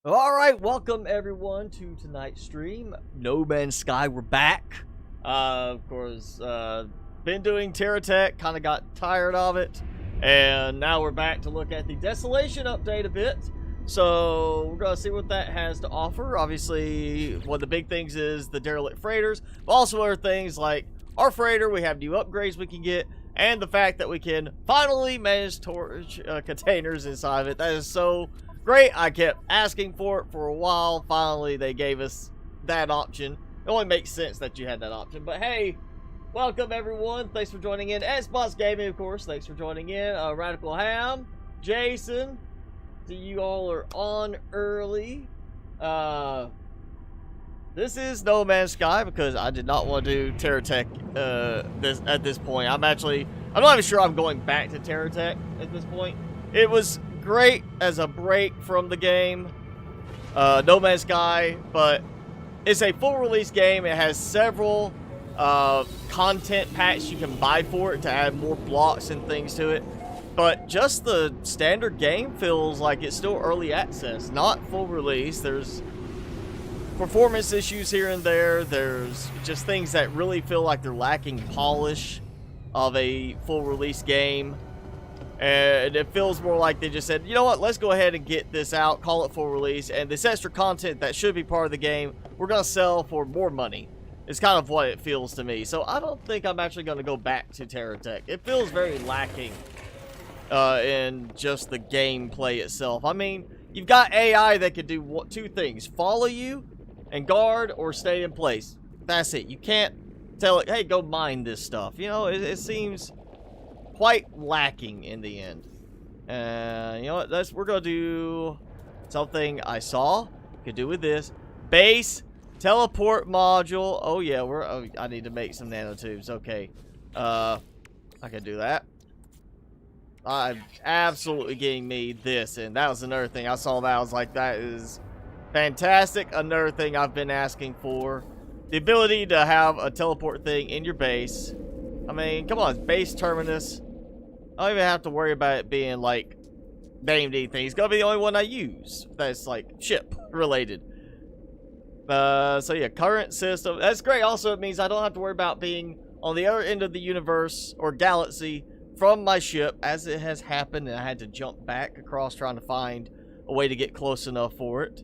Alright, welcome everyone to tonight's stream. No Man's Sky, we're back. Of course, been doing TerraTech, kind of got tired of it. And now we're back to look at the Desolation update a bit. So, we're going to see what that has to offer. Obviously, one of the big things is the derelict freighters. But also other things like our freighter, we have new upgrades we can get. And the fact that we can finally manage storage containers inside of it. That is so great. I kept asking for it for a while. Finally, they gave us that option. It only makes sense that you had that option. But hey, welcome everyone. Thanks for joining in. SMAUG, of course. Thanks for joining in. Radical Ham, Jason. See, you all are on early. This is No Man's Sky because I did not want to do TerraTech at this point. I'm not even sure I'm going back to TerraTech at this point. It was great as a break from the game, No Man's Sky, but it's a full release game. It has several content packs you can buy for it to add more blocks and things to it. But just the standard game feels like it's still early access, not full release. There's performance issues here and there. There's just things that really feel like they're lacking polish of a full release game. And it feels more like they just said, you know what, let's go ahead and get this out, call it full release, and this extra content that should be part of the game, we're going to sell for more money. It's kind of what it feels to me. So I don't think I'm actually going to go back to TerraTech. It feels very lacking in just the gameplay itself. I mean, you've got AI that could do two things: follow you and guard, or stay in place. That's it. You can't tell it, hey, go mine this stuff. You know, it seems quite lacking in the end. You know what? We're gonna do something I saw could do with this base teleport module. Oh yeah, I need to make some nanotubes. Okay, I can do that. I'm absolutely getting me this, and that was another thing I saw. That I was like, that is fantastic. Another thing I've been asking for: the ability to have a teleport thing in your base. I mean, come on, it's base terminus. I don't even have to worry about it being like named anything. It's gonna be the only one I use that's like ship related. So yeah, current system. That's great. Also, it means I don't have to worry about being on the other end of the universe or galaxy from my ship, as it has happened, and I had to jump back across trying to find a way to get close enough for it.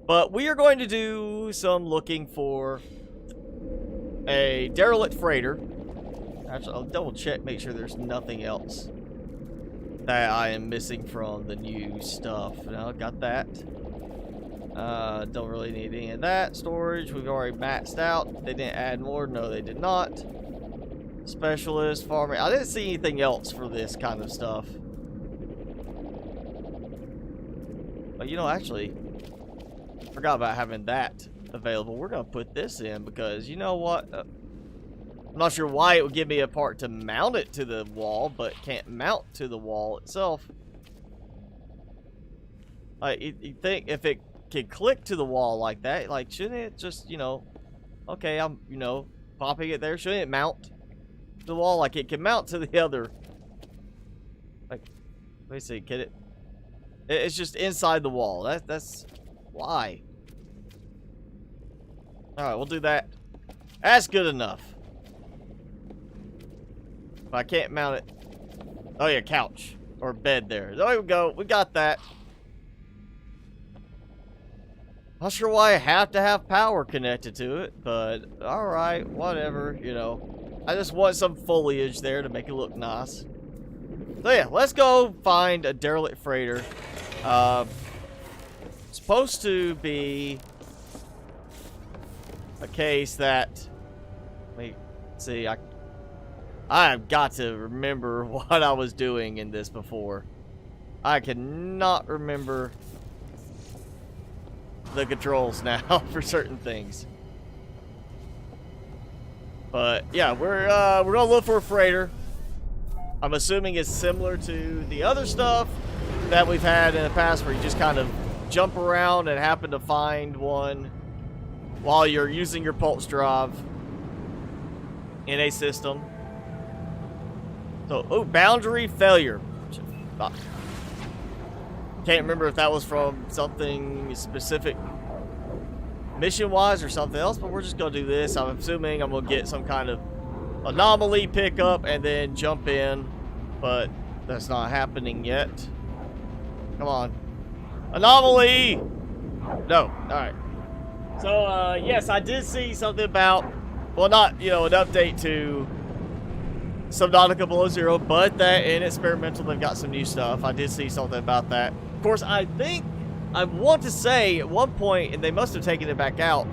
But we are going to do some looking for a derelict freighter. Actually, I'll double check, make sure there's nothing else that I am missing from the new stuff. No, got that. Don't really need any of that. Storage, we've already maxed out. They didn't add more. No, they did not. Specialist, farming. I didn't see anything else for this kind of stuff. But you know, actually, forgot about having that available. We're gonna put this in because you know what? I'm not sure why it would give me a part to mount it to the wall, but can't mount to the wall itself. Like, you think if it could click to the wall like that, like, shouldn't it just, you know, okay, I'm, you know, popping it there, shouldn't it mount to the wall like it can mount to the other? Like, let me see, can it? It's just inside the wall. That's why. Alright, we'll do that. That's good enough. But I can't mount it. Oh yeah, couch. Or bed there. There we go. We got that. Not sure why I have to have power connected to it, but alright, whatever, you know. I just want some foliage there to make it look nice. So yeah, let's go find a derelict freighter. Supposed to be a case that, let me see, I have got to remember what I was doing in this before. I cannot remember the controls now for certain things. But yeah, we're gonna look for a freighter. I'm assuming it's similar to the other stuff that we've had in the past, where you just kind of jump around and happen to find one while you're using your pulse drive in a system. So, oh, boundary failure. Can't remember if that was from something specific mission-wise or something else, but we're just gonna do this. I'm assuming I'm gonna get some kind of anomaly pickup and then jump in, but that's not happening yet. Come on. Anomaly! No. Alright. So, yes, I did see something about, well, not, you know, an update to Subnautica Below Zero, but that in Experimental, they've got some new stuff. I did see something about that. Of course, I want to say at one point, and they must have taken it back out,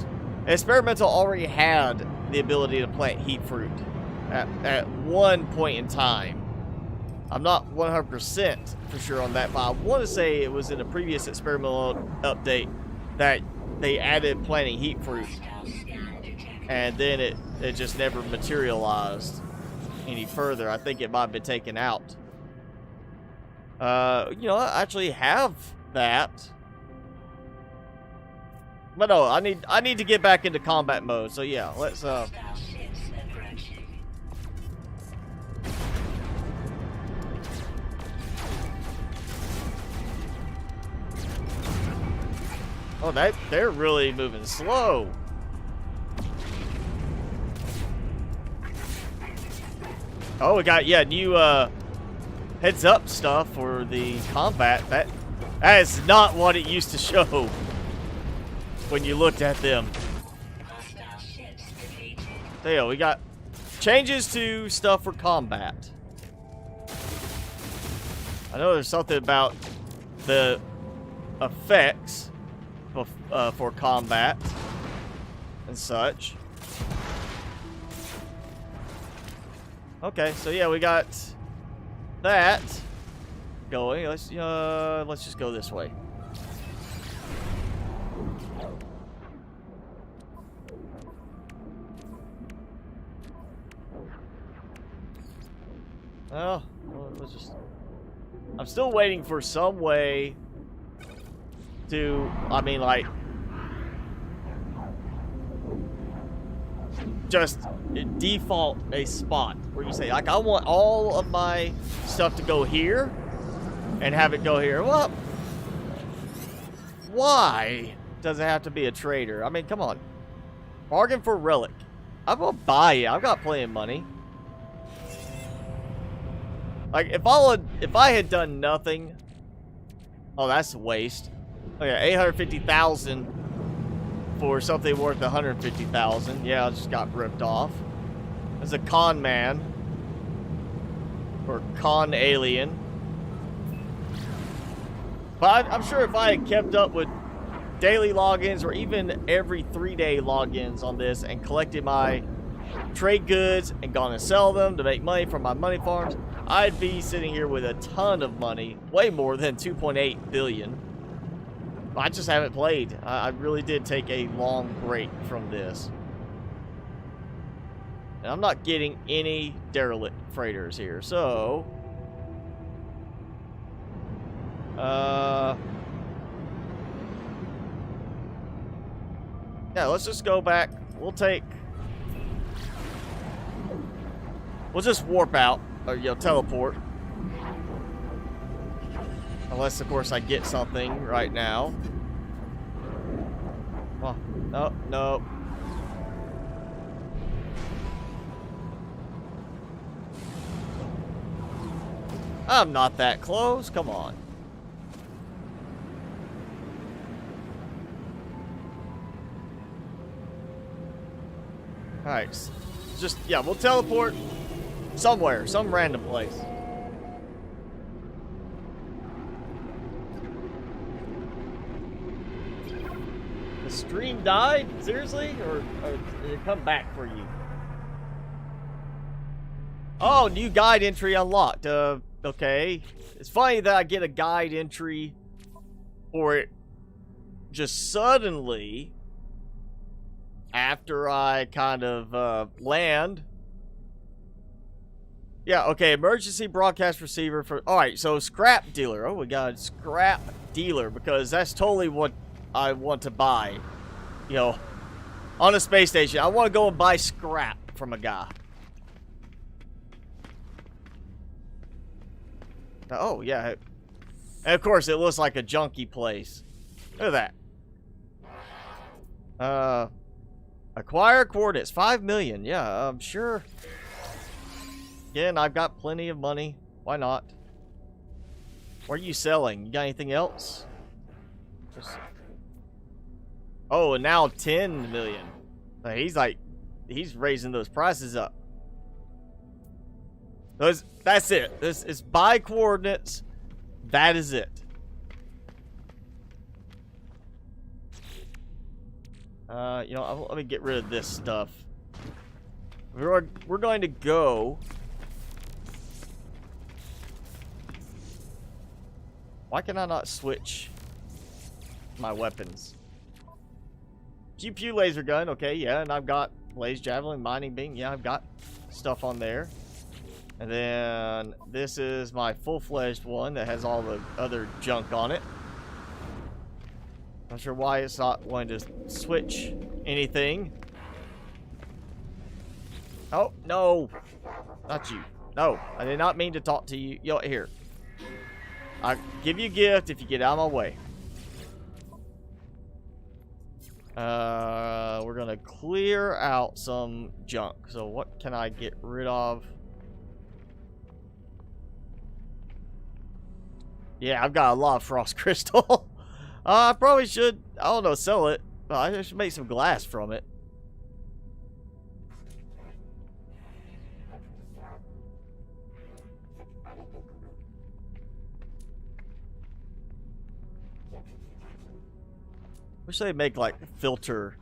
Experimental already had the ability to plant heat fruit at one point in time. I'm not 100% for sure on that, but I want to say it was in a previous experimental update that they added planting heat fruit, and then it just never materialized any further. I think it might have been taken out. You know, I actually have that, but no, I need to get back into combat mode. So yeah, let's oh, they're really moving slow. Oh, we got, yeah, new heads up stuff for the combat. That is not what it used to show when you looked at them. There, we got changes to stuff for combat. I know there's something about the effects for combat and such. Okay, so yeah, we got that going. Let's just go this way. Well, let's just. I'm still waiting for some way to, I mean, like, just default a spot where you say, like, I want all of my stuff to go here and have it go here. Well, why does it have to be a trader? I mean, come on. Bargain for relic. I'm gonna buy it. I've got plenty of money. Like, if I had done nothing. Oh, that's a waste. Okay, 850,000 for something worth 150,000. Yeah, I just got ripped off. As a con man. Or con alien. But I'm sure if I had kept up with daily logins or even every 3-day logins on this and collected my trade goods and gone and sell them to make money from my money farms, I'd be sitting here with a ton of money, way more than 2.8 billion. I just haven't played. I really did take a long break from this. And I'm not getting any derelict freighters here, so yeah, let's just go back. We'll just warp out, or, you know, teleport. Unless, of course, I get something right now. Oh, no, no. I'm not that close. Come on. Alright. Just, yeah, we'll teleport somewhere. Some random place. The stream died? Seriously? Or did it come back for you? Oh, new guide entry unlocked. Okay. It's funny that I get a guide entry for it just suddenly after I kind of land. Yeah, okay. Emergency broadcast receiver for... Alright, so scrap dealer. Oh my god, scrap dealer, because that's totally what I want to buy. You know, on a space station. I want to go and buy scrap from a guy. Oh, yeah. And of course, it looks like a junky place. Look at that. Acquire coordinates. 5 million. Yeah, I'm sure. Again, I've got plenty of money. Why not? What are you selling? You got anything else? Oh, and now 10 million. He's raising those prices up. That's it. This is buy coordinates. That is it. You know, let me get rid of this stuff. We're going to go. Why can I not switch my weapons? Pew pew laser gun. Okay, yeah, and I've got blaze javelin, mining beam. Yeah, I've got stuff on there. And then this is my full-fledged one that has all the other junk on it. Not sure why it's not wanting to switch anything. Oh, no. Not you. No, I did not mean to talk to you. Yo, here. I'll give you a gift if you get out of my way. We're going to clear out some junk. So what can I get rid of? Yeah, I've got a lot of frost crystal. I probably should, I don't know, sell it. But I should make some glass from it. Wish they'd make like a filter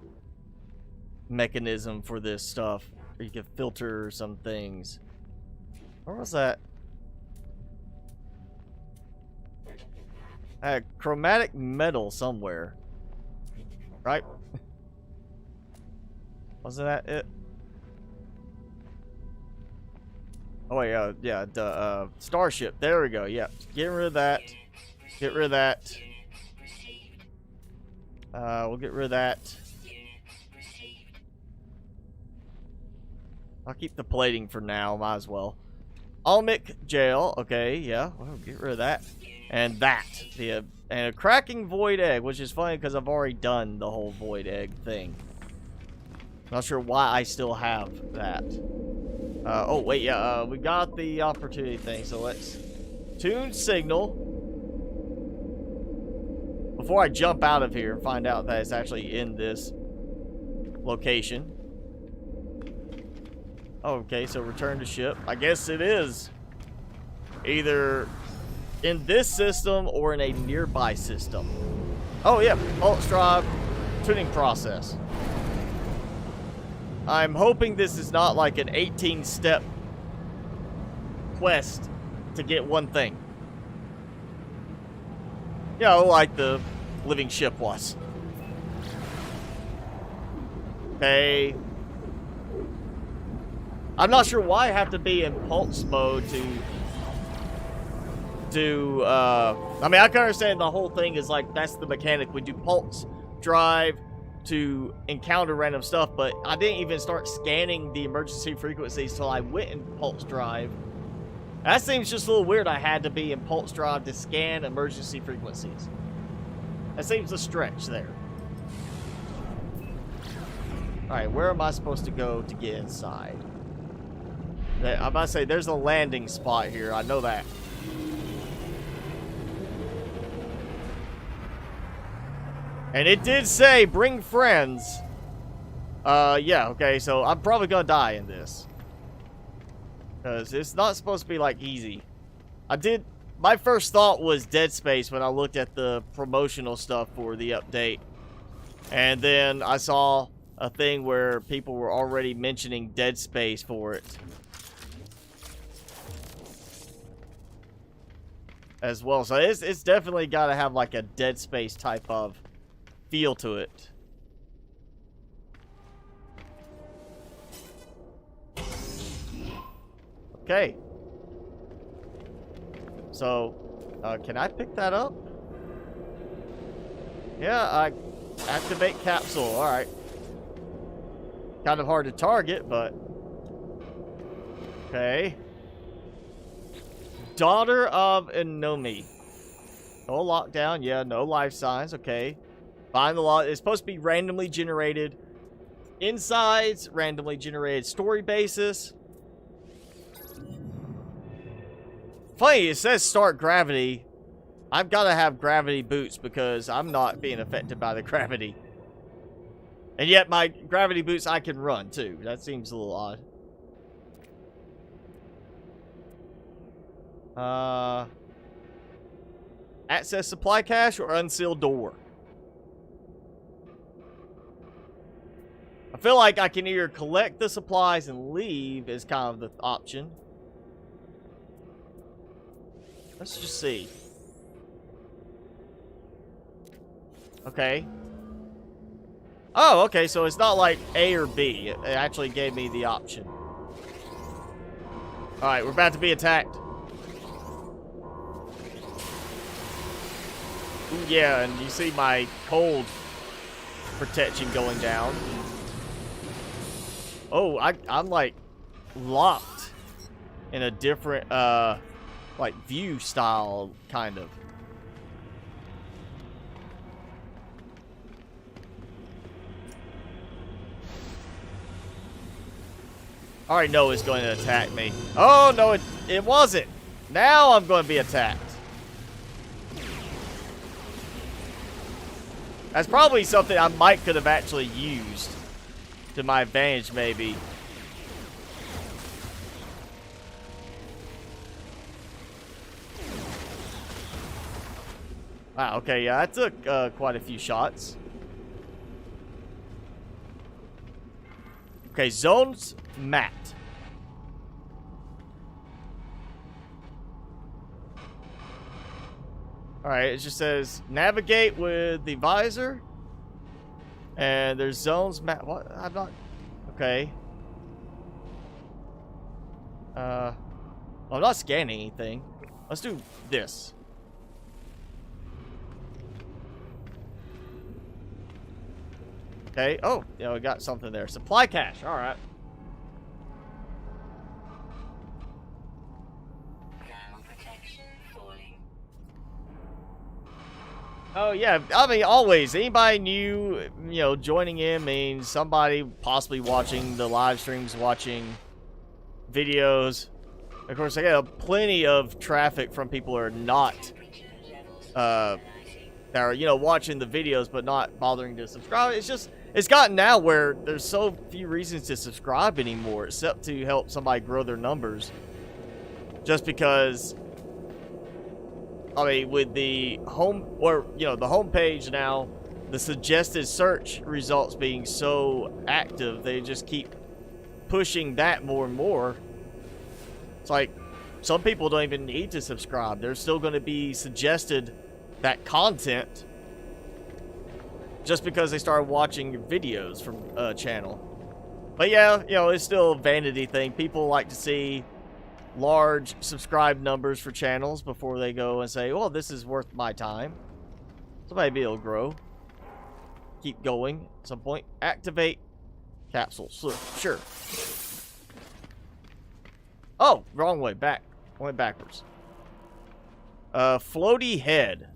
mechanism for this stuff. Or you could filter some things. Where was that? I had chromatic metal somewhere. Right? Wasn't that it? Oh wait, yeah, the starship. There we go. Yeah, get rid of that. Get rid of that. We'll get rid of that. I'll keep the plating for now. Might as well. Almic gel. Okay, yeah. Well, get rid of that. And that. And a cracking void egg, which is funny because I've already done the whole void egg thing. Not sure why I still have that. Oh, wait, yeah. We got the opportunity thing, so let's tune signal. Before I jump out of here and find out that it's actually in this location. Okay, so return to ship. I guess it is either in this system or in a nearby system. Oh yeah, pulse drive tuning process. I'm hoping this is not like an 18-step quest to get one thing. You know, like the living ship was. Okay. I'm not sure why I have to be in pulse mode I mean, I can understand the whole thing is like, that's the mechanic. We do pulse drive to encounter random stuff, but I didn't even start scanning the emergency frequencies till I went in pulse drive. That seems just a little weird. I had to be in pulse drive to scan emergency frequencies. That seems a stretch there. Alright, where am I supposed to go to get inside? I'm about to say, there's a landing spot here. I know that. And it did say, bring friends. Yeah, okay, so I'm probably gonna die in this. Because it's not supposed to be, like, easy. My first thought was Dead Space when I looked at the promotional stuff for the update. And then I saw a thing where people were already mentioning Dead Space for it. As well. So it's definitely got to have, like, a Dead Space type of feel to it. Okay. So, can I pick that up? Yeah, I activate capsule. Alright. Kind of hard to target, but... Okay. Daughter of Inomi. No lockdown. Yeah, no life signs. Okay. Find the lot. It's supposed to be randomly generated insides, randomly generated story basis. Funny, it says start gravity. I've got to have gravity boots because I'm not being affected by the gravity. And yet my gravity boots, I can run too. That seems a little odd. Access supply cache or unsealed door? I feel like I can either collect the supplies and leave is kind of the option. Let's just see. Okay. Oh, okay, so it's not like A or B. It actually gave me the option. Alright, we're about to be attacked. Ooh, yeah, and you see my cold protection going down. Oh, I'm like locked in a different like view style kind of. I already know it's going to attack me. Oh no, it wasn't. Now I'm going to be attacked. That's probably something I might could have actually used to my advantage, maybe. Wow, okay, yeah, I took quite a few shots. Okay, zones mapped. Alright, it just says navigate with the visor. And there's zones mapped. What? I'm not. Okay. I'm not scanning anything. Let's do this. Okay. Oh, yeah, we got something there. Supply cache. All right. Oh yeah, I mean, always anybody new, you know, joining in means somebody possibly watching the live streams, watching videos. Of course, I got plenty of traffic from people who are not, that are, you know, watching the videos but not bothering to subscribe. It's just, it's gotten now where there's so few reasons to subscribe anymore, except to help somebody grow their numbers. Just because, I mean, with the home, or, you know, the home page now, the suggested search results being so active, they just keep pushing that more and more. It's like, some people don't even need to subscribe. They're still going to be suggested that content just because they started watching videos from a channel. But yeah, you know, it's still a vanity thing. People like to see large subscribe numbers for channels before they go and say, well, this is worth my time. So maybe it'll grow. Keep going at some point. Activate capsule. Sure. Oh, wrong way. Back. Went backwards. Floaty head.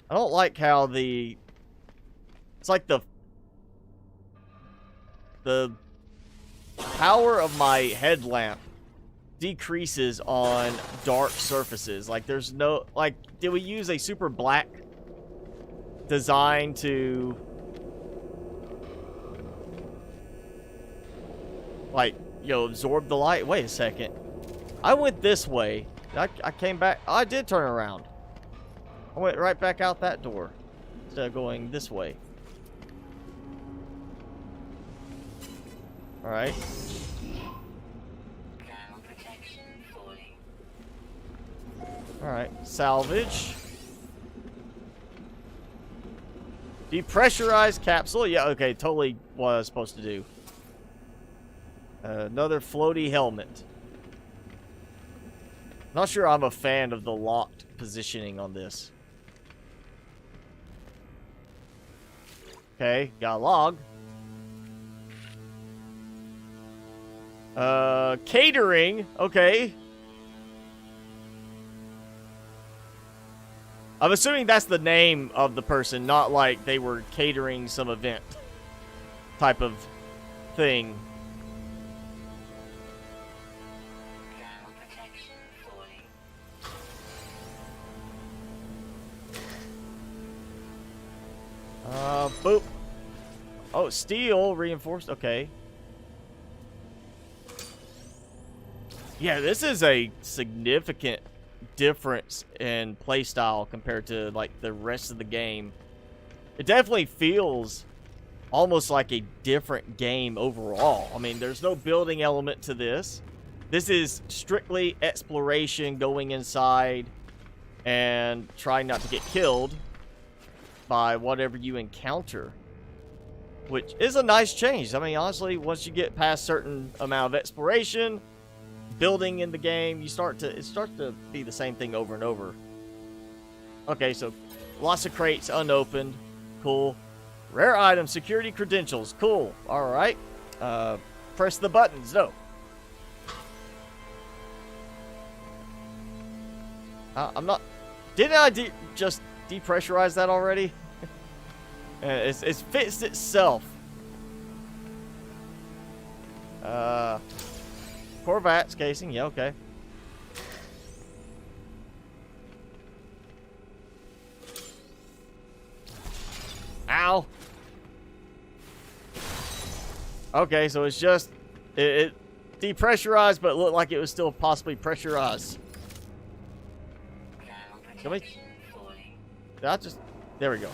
I don't like how the... It's like the power of my headlamp decreases on dark surfaces. Like, there's no... Like, did we use a super black design to... like, you know, absorb the light? Wait a second. I went this way. I came back. Oh, I did turn around. I went right back out that door instead of going this way. Alright. Alright. Salvage. Depressurized capsule. Yeah, okay. Totally what I was supposed to do. Another floaty helmet. Not sure I'm a fan of the locked positioning on this. Okay, got a log. Catering. Okay. I'm assuming that's the name of the person, not like they were catering some event type of thing. Boop. Oh, steel reinforced. Okay. Yeah, this is a significant difference in playstyle compared to like the rest of the game. It definitely feels almost like a different game overall. I mean, there's no building element to this. This is strictly exploration, going inside and trying not to get killed by whatever you encounter, which is a nice change. I mean, honestly, once you get past a certain amount of exploration, building in the game, it starts to be the same thing over and over. Okay, so lots of crates unopened. Cool. Rare items, security credentials. Cool. All right. Press the buttons. No. I'm not. Didn't I just depressurize that already? It's fixed itself. Corvette's casing. Yeah, okay. Ow. Okay, so it's just it depressurized, but it looked like it was still possibly pressurized. Can we? Did I just? There we go.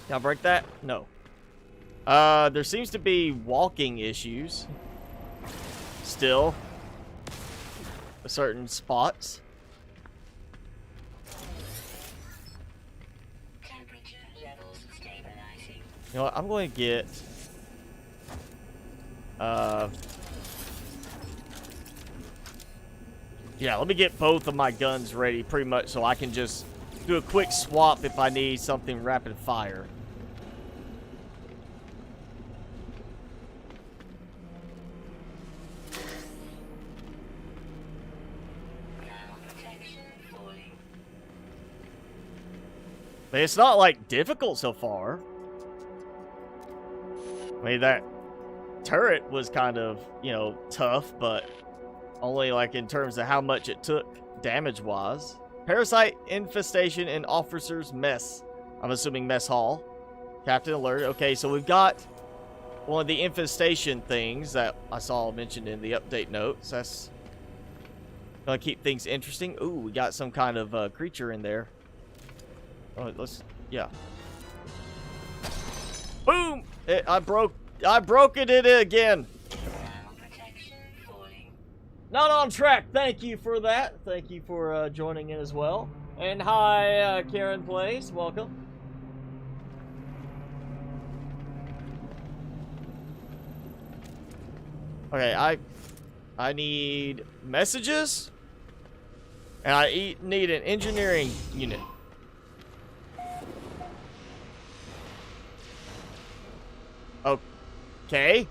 Can I break that? No. There seems to be walking issues still at certain spots. Temperature levels stabilizing. You know what? I'm going to get yeah, let me get both of my guns ready pretty much so I can just do a quick swap if I need something rapid fire. But it's not like difficult so far. I mean, that turret was kind of, you know, tough, but only like in terms of how much it took damage-wise. Parasite infestation in officer's mess. I'm assuming mess hall. Captain alert. Okay, so we've got one of the infestation things that I saw mentioned in the update notes. That's gonna keep things interesting. Ooh, we got some kind of creature in there. Oh, let's, yeah. Boom! I broke it again. Not on track. Thank you for that. Thank you for joining in as well. And hi, Karen Plays. Welcome. Okay, I need messages, and I need an engineering unit. Okay.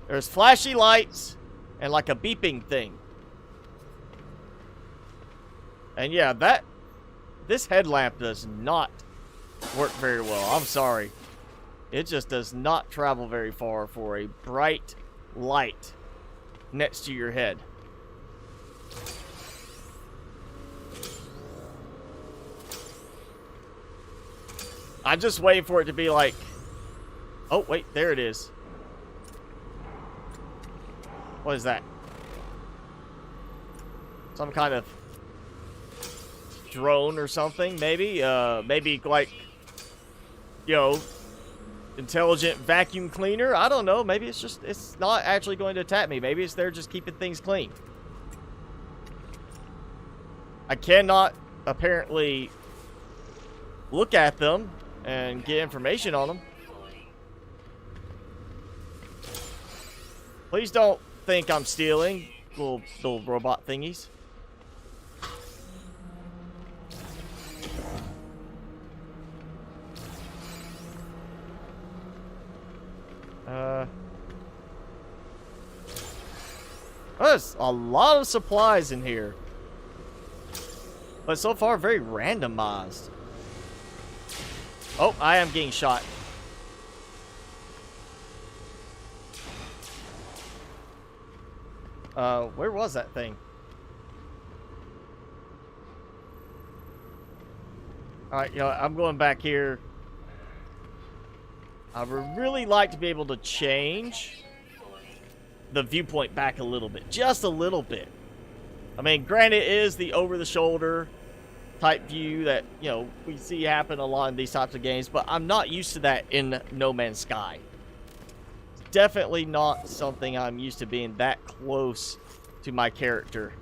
There's flashy lights and like a beeping thing. And yeah, this headlamp does not work very well. I'm sorry. It just does not travel very far for a bright light next to your head. I'm just waiting for it to be like, oh, wait, there it is. What is that? Some kind of drone or something, maybe? Maybe like, you know, intelligent vacuum cleaner? I don't know. Maybe it's not actually going to attack me. Maybe it's there just keeping things clean. I cannot apparently look at them and get information on them. Please don't think I'm stealing little robot thingies. There's a lot of supplies in here. But so far, very randomized. Oh, I am getting shot. Where was that thing? Alright, you know, I'm going back here. I would really like to be able to change the viewpoint back a little bit. Just a little bit. I mean, granted, it is the over-the-shoulder type view that, you know, we see happen a lot in these types of games, but I'm not used to that in No Man's Sky. It's definitely not something I'm used to, being that close to my character.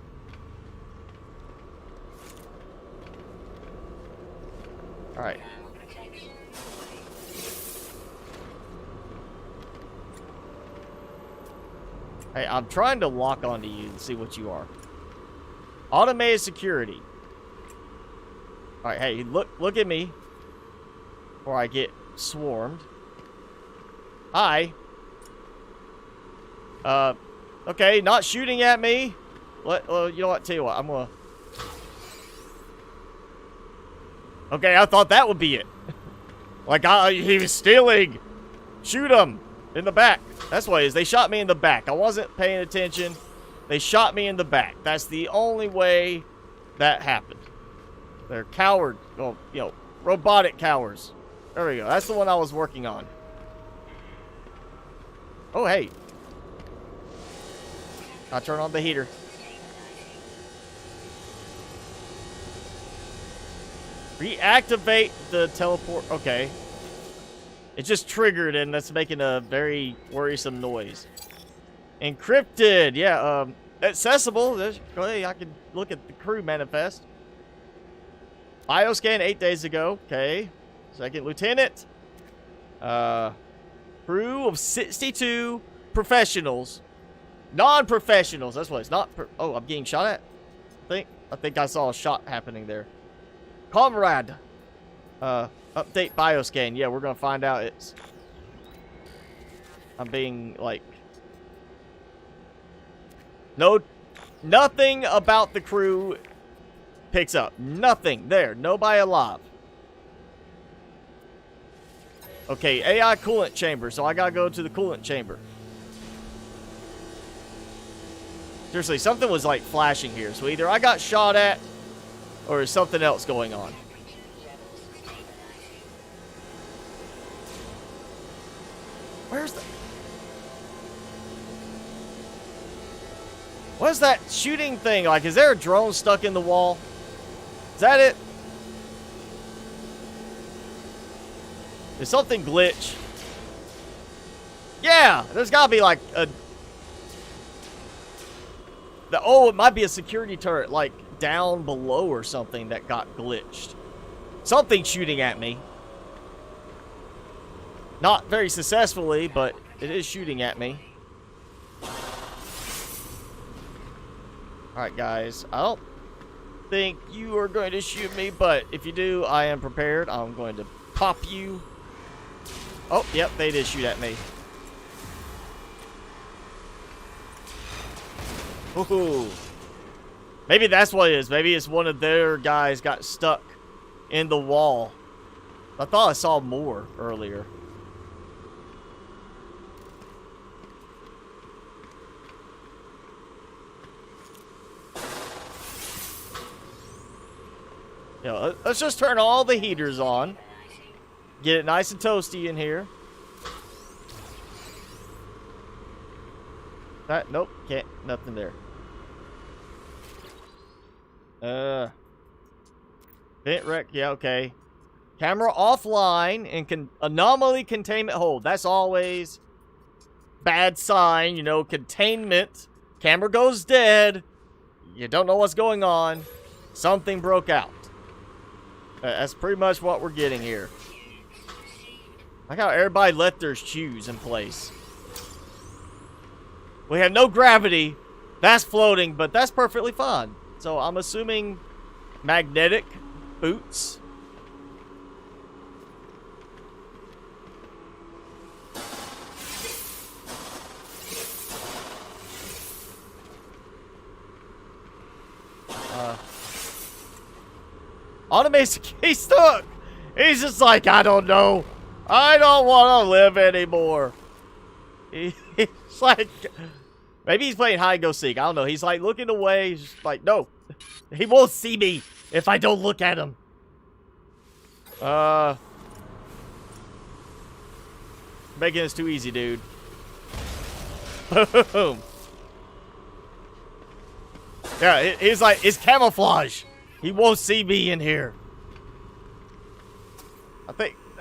Alright. Hey, I'm trying to lock onto you and see what you are. Automated security. Alright, hey, look at me. Or I get swarmed. Hi. Okay, not shooting at me. You know what, tell you what, I'm gonna... Okay, I thought that would be it. Like, he was stealing. Shoot him in the back. That's what it is. They shot me in the back. I wasn't paying attention. They shot me in the back. That's the only way that happened. They're coward. Well, you know, robotic cowards. There we go. That's the one I was working on. Oh, hey. I'll turn on the heater. Reactivate the teleport. Okay. It just triggered, and that's making a very worrisome noise. Encrypted. Yeah, accessible. Hey, I can look at the crew manifest. Bioscan 8 days ago. Okay. Second lieutenant. Crew of 62 professionals. Non-professionals. That's what it's not. Oh, I'm getting shot at. I think I saw a shot happening there. Comrade. Update bioscan. Yeah, we're gonna find out it's... I'm being, like... Nothing about the crew picks up. Nothing. There. Nobody alive. Okay, AI coolant chamber. So I gotta go to the coolant chamber. Seriously, something was, like, flashing here. So either I got shot at, or there's something else going on. Where's the... What is that shooting thing? Like, is there a drone stuck in the wall? Is that it? Is something glitch? Yeah! There's gotta be, like, a... Oh, it might be a security turret, like, down below or something that got glitched. Something shooting at me. Not very successfully, but it is shooting at me. Alright, guys. I don't think you are going to shoot me, but if you do, I am prepared. I'm going to pop you. Oh, yep, they did shoot at me. Woohoo. Maybe that's what it is. Maybe it's one of their guys got stuck in the wall. I thought I saw more earlier. You know, let's just turn all the heaters on. Get it nice and toasty in here. Nope, can't. Nothing there. Vent wreck. Yeah, okay. Camera offline and anomaly containment hold. That's always bad sign. You know, containment. Camera goes dead. You don't know what's going on. Something broke out. That's pretty much what we're getting here. Like how everybody left their shoes in place. We have no gravity. That's floating, but that's perfectly fine. So I'm assuming magnetic boots. Automated, he's stuck. He's just like, I don't know. I don't want to live anymore. He's like, maybe he's playing hide and go seek. I don't know. He's like looking away. He's just like, no. He won't see me if I don't look at him. Making this too easy, dude. Boom. Yeah, he's like, it's camouflage. He won't see me in here.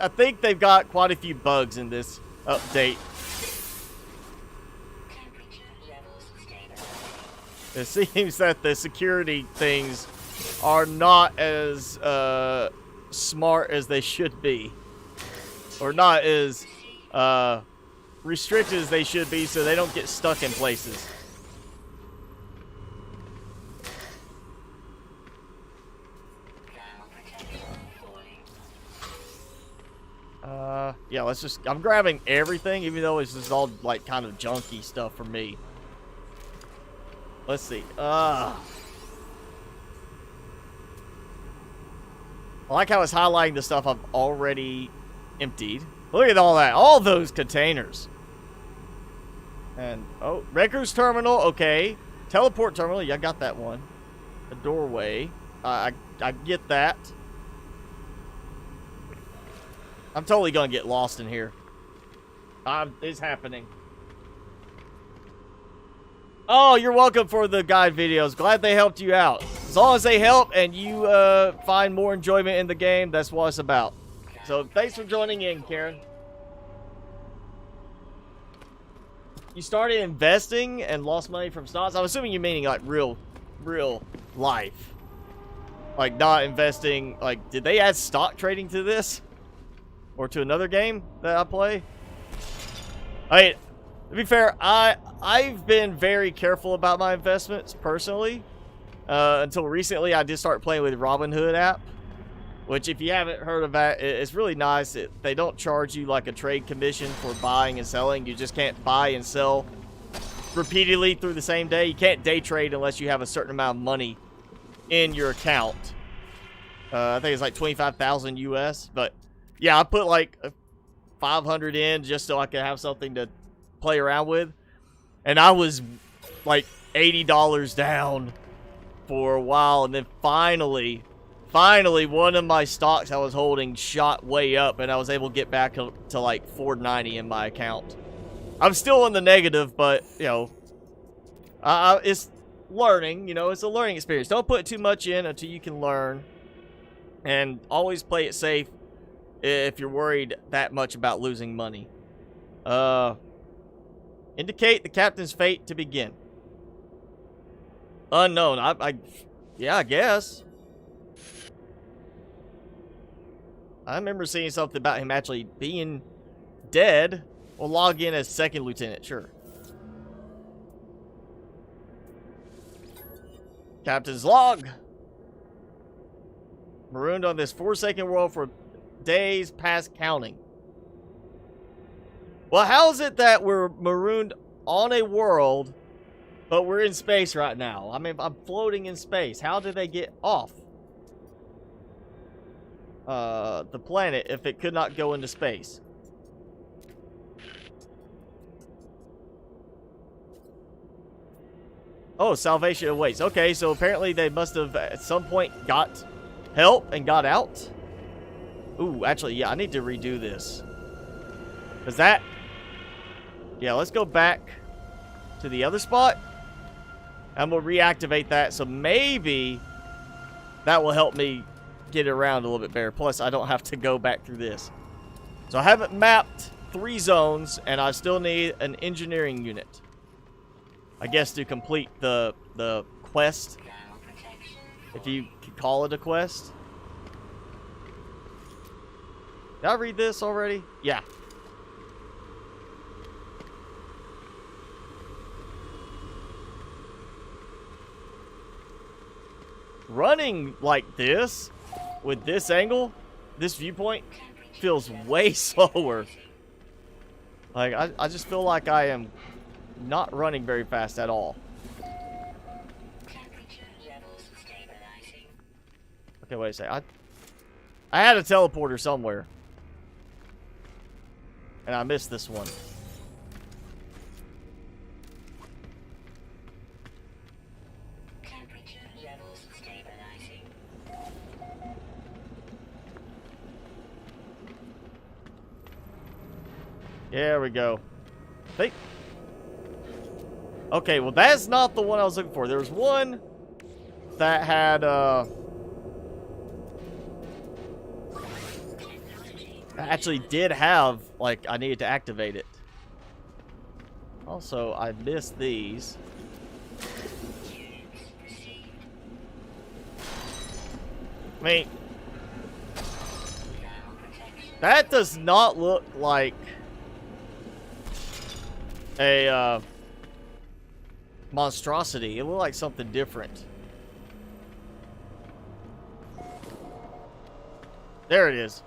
I think they've got quite a few bugs in this update. It seems that the security things are not as smart as they should be, or not as restricted as they should be, so they don't get stuck in places. Yeah, let's just, I'm grabbing everything, even though it's just all like kind of junky stuff for me. Let's see. I like how it's highlighting the stuff I've already emptied. Look at all that. All those containers. And, oh, Wrecker's Terminal. Okay. Teleport Terminal. Yeah, I got that one. A doorway. I get that. I'm totally going to get lost in here. It's happening. Oh, you're welcome for the guide videos. Glad they helped you out. As long as they help and you find more enjoyment in the game, that's what it's about. So thanks for joining in, Karen. You started investing and lost money from stocks? I'm assuming you're meaning like real life. Like not investing, like did they add stock trading to this? Or to another game that I play? I mean, to be fair, I've been very careful about my investments personally. Until recently, I did start playing with Robinhood app, which if you haven't heard of that, it's really nice. They don't charge you like a trade commission for buying and selling. You just can't buy and sell repeatedly through the same day. You can't day trade unless you have a certain amount of money in your account. I think it's like 25,000 US, but yeah, I put like 500 in just so I could have something to play around with. And I was like $80 down for a while. And then finally, one of my stocks I was holding shot way up. And I was able to get back to like 490 in my account. I'm still in the negative, but, you know, it's learning. You know, it's a learning experience. Don't put too much in until you can learn. And always play it safe if you're worried that much about losing money. Indicate the captain's fate to begin. Unknown. Yeah, I guess. I remember seeing something about him actually being dead. We'll log in as second lieutenant, sure. Captain's log. Marooned on this forsaken world for days past counting. Well, how is it that we're marooned on a world, but we're in space right now? I mean, I'm floating in space. How did they get off the planet if it could not go into space? Oh, salvation awaits. Okay, so apparently they must have at some point got help and got out. Ooh, actually, yeah, I need to redo this. Because that... Yeah, let's go back to the other spot. And we'll reactivate that. So maybe that will help me get around a little bit better. Plus, I don't have to go back through this. So I haven't mapped 3 zones. And I still need an engineering unit. I guess to complete the quest. If you could call it a quest. Did I read this already? Yeah. Running like this, with this angle, this viewpoint, feels way slower. Like, I just feel like I am not running very fast at all. Okay, wait a second. I had a teleporter somewhere. And I missed this one. Temperature levels stabilizing. There we go. Okay, well that's not the one I was looking for. There was one that had actually did have, like, I needed to activate it. Also, I missed these. I mean, that does not look like a monstrosity. It looked like something different. There it is.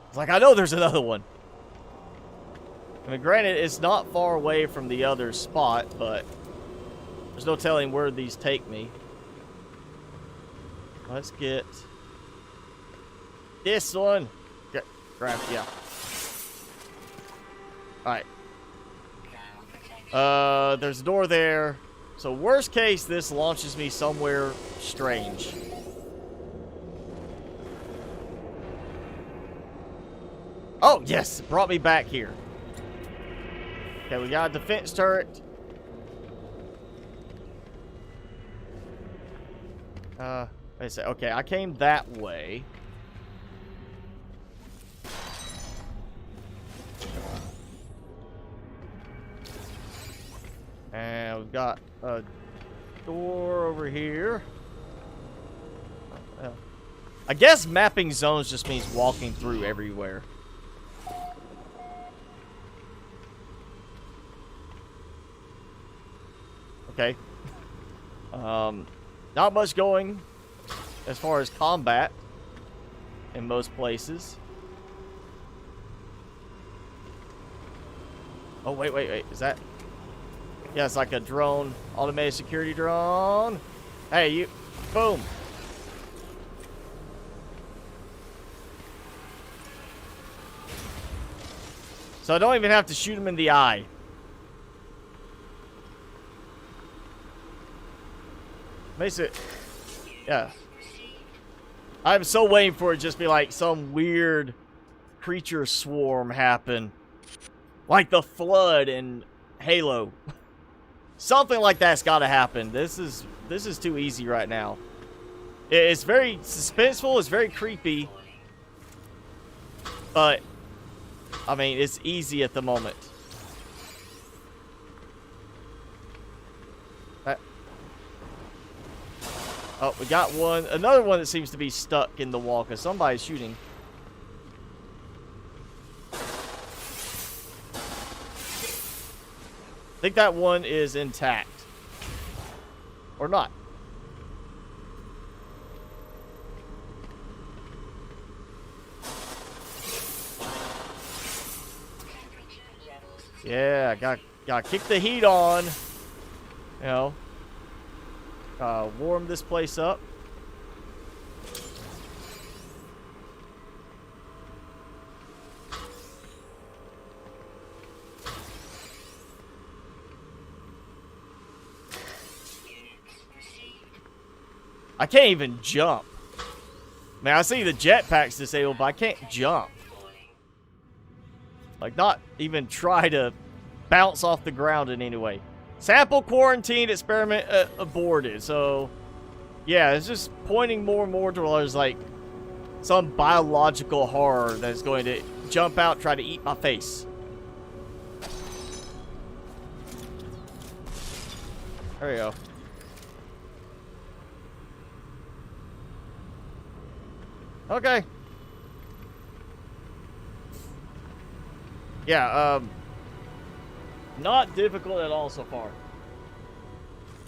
It's like, I know there's another one. I mean, granted, it's not far away from the other spot, but there's no telling where these take me. Let's get this one. Grab, yeah. Alright. There's a door there. So worst case, this launches me somewhere strange. Oh, yes! It brought me back here. Okay, we got a defense turret. Wait a sec. Okay, I came that way. And we've got a door over here. I guess mapping zones just means walking through everywhere. Okay. Not much going as far as combat in most places. Oh, wait. Is that... Yeah, it's like a drone. Automated security drone. Hey, you. Boom. So I don't even have to shoot him in the eye. Makes it... Yeah. I'm so waiting for it to just be like some weird creature swarm happen. Like the flood in Halo. Something like that's got to happen. This is too easy right now. It's very suspenseful. It's very creepy. But, I mean, it's easy at the moment. Oh, we got one. Another one that seems to be stuck in the wall because somebody's shooting. I think that one is intact. Or not. Yeah, got kick the heat on. You know. Warm this place up. I can't even jump. Man, I see the jetpack's disabled, but I can't jump. Like, not even try to bounce off the ground in any way. Sample quarantine experiment aborted. So, yeah, it's just pointing more and more towards, like, some biological horror that's going to jump out and try to eat my face. There we go. Okay. Yeah, not difficult at all so far.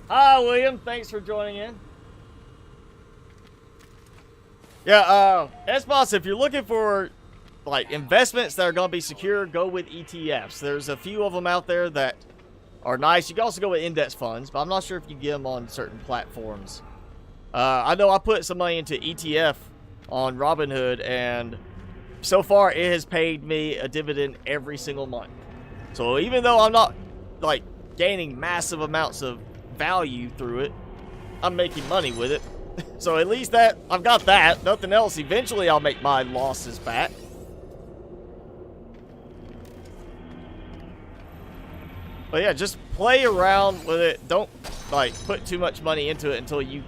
Hi, William. Thanks for joining in. Yeah, SBoss, if you're looking for, like, investments that are going to be secure, go with ETFs. There's a few of them out there that are nice. You can also go with index funds, but I'm not sure if you get them on certain platforms. I know I put some money into ETF on Robinhood, and so far it has paid me a dividend every single month. So even though I'm not like gaining massive amounts of value through it, I'm making money with it. So at least that I've got that. Nothing else. Eventually I'll make my losses back. But yeah, just play around with it. Don't like put too much money into it until you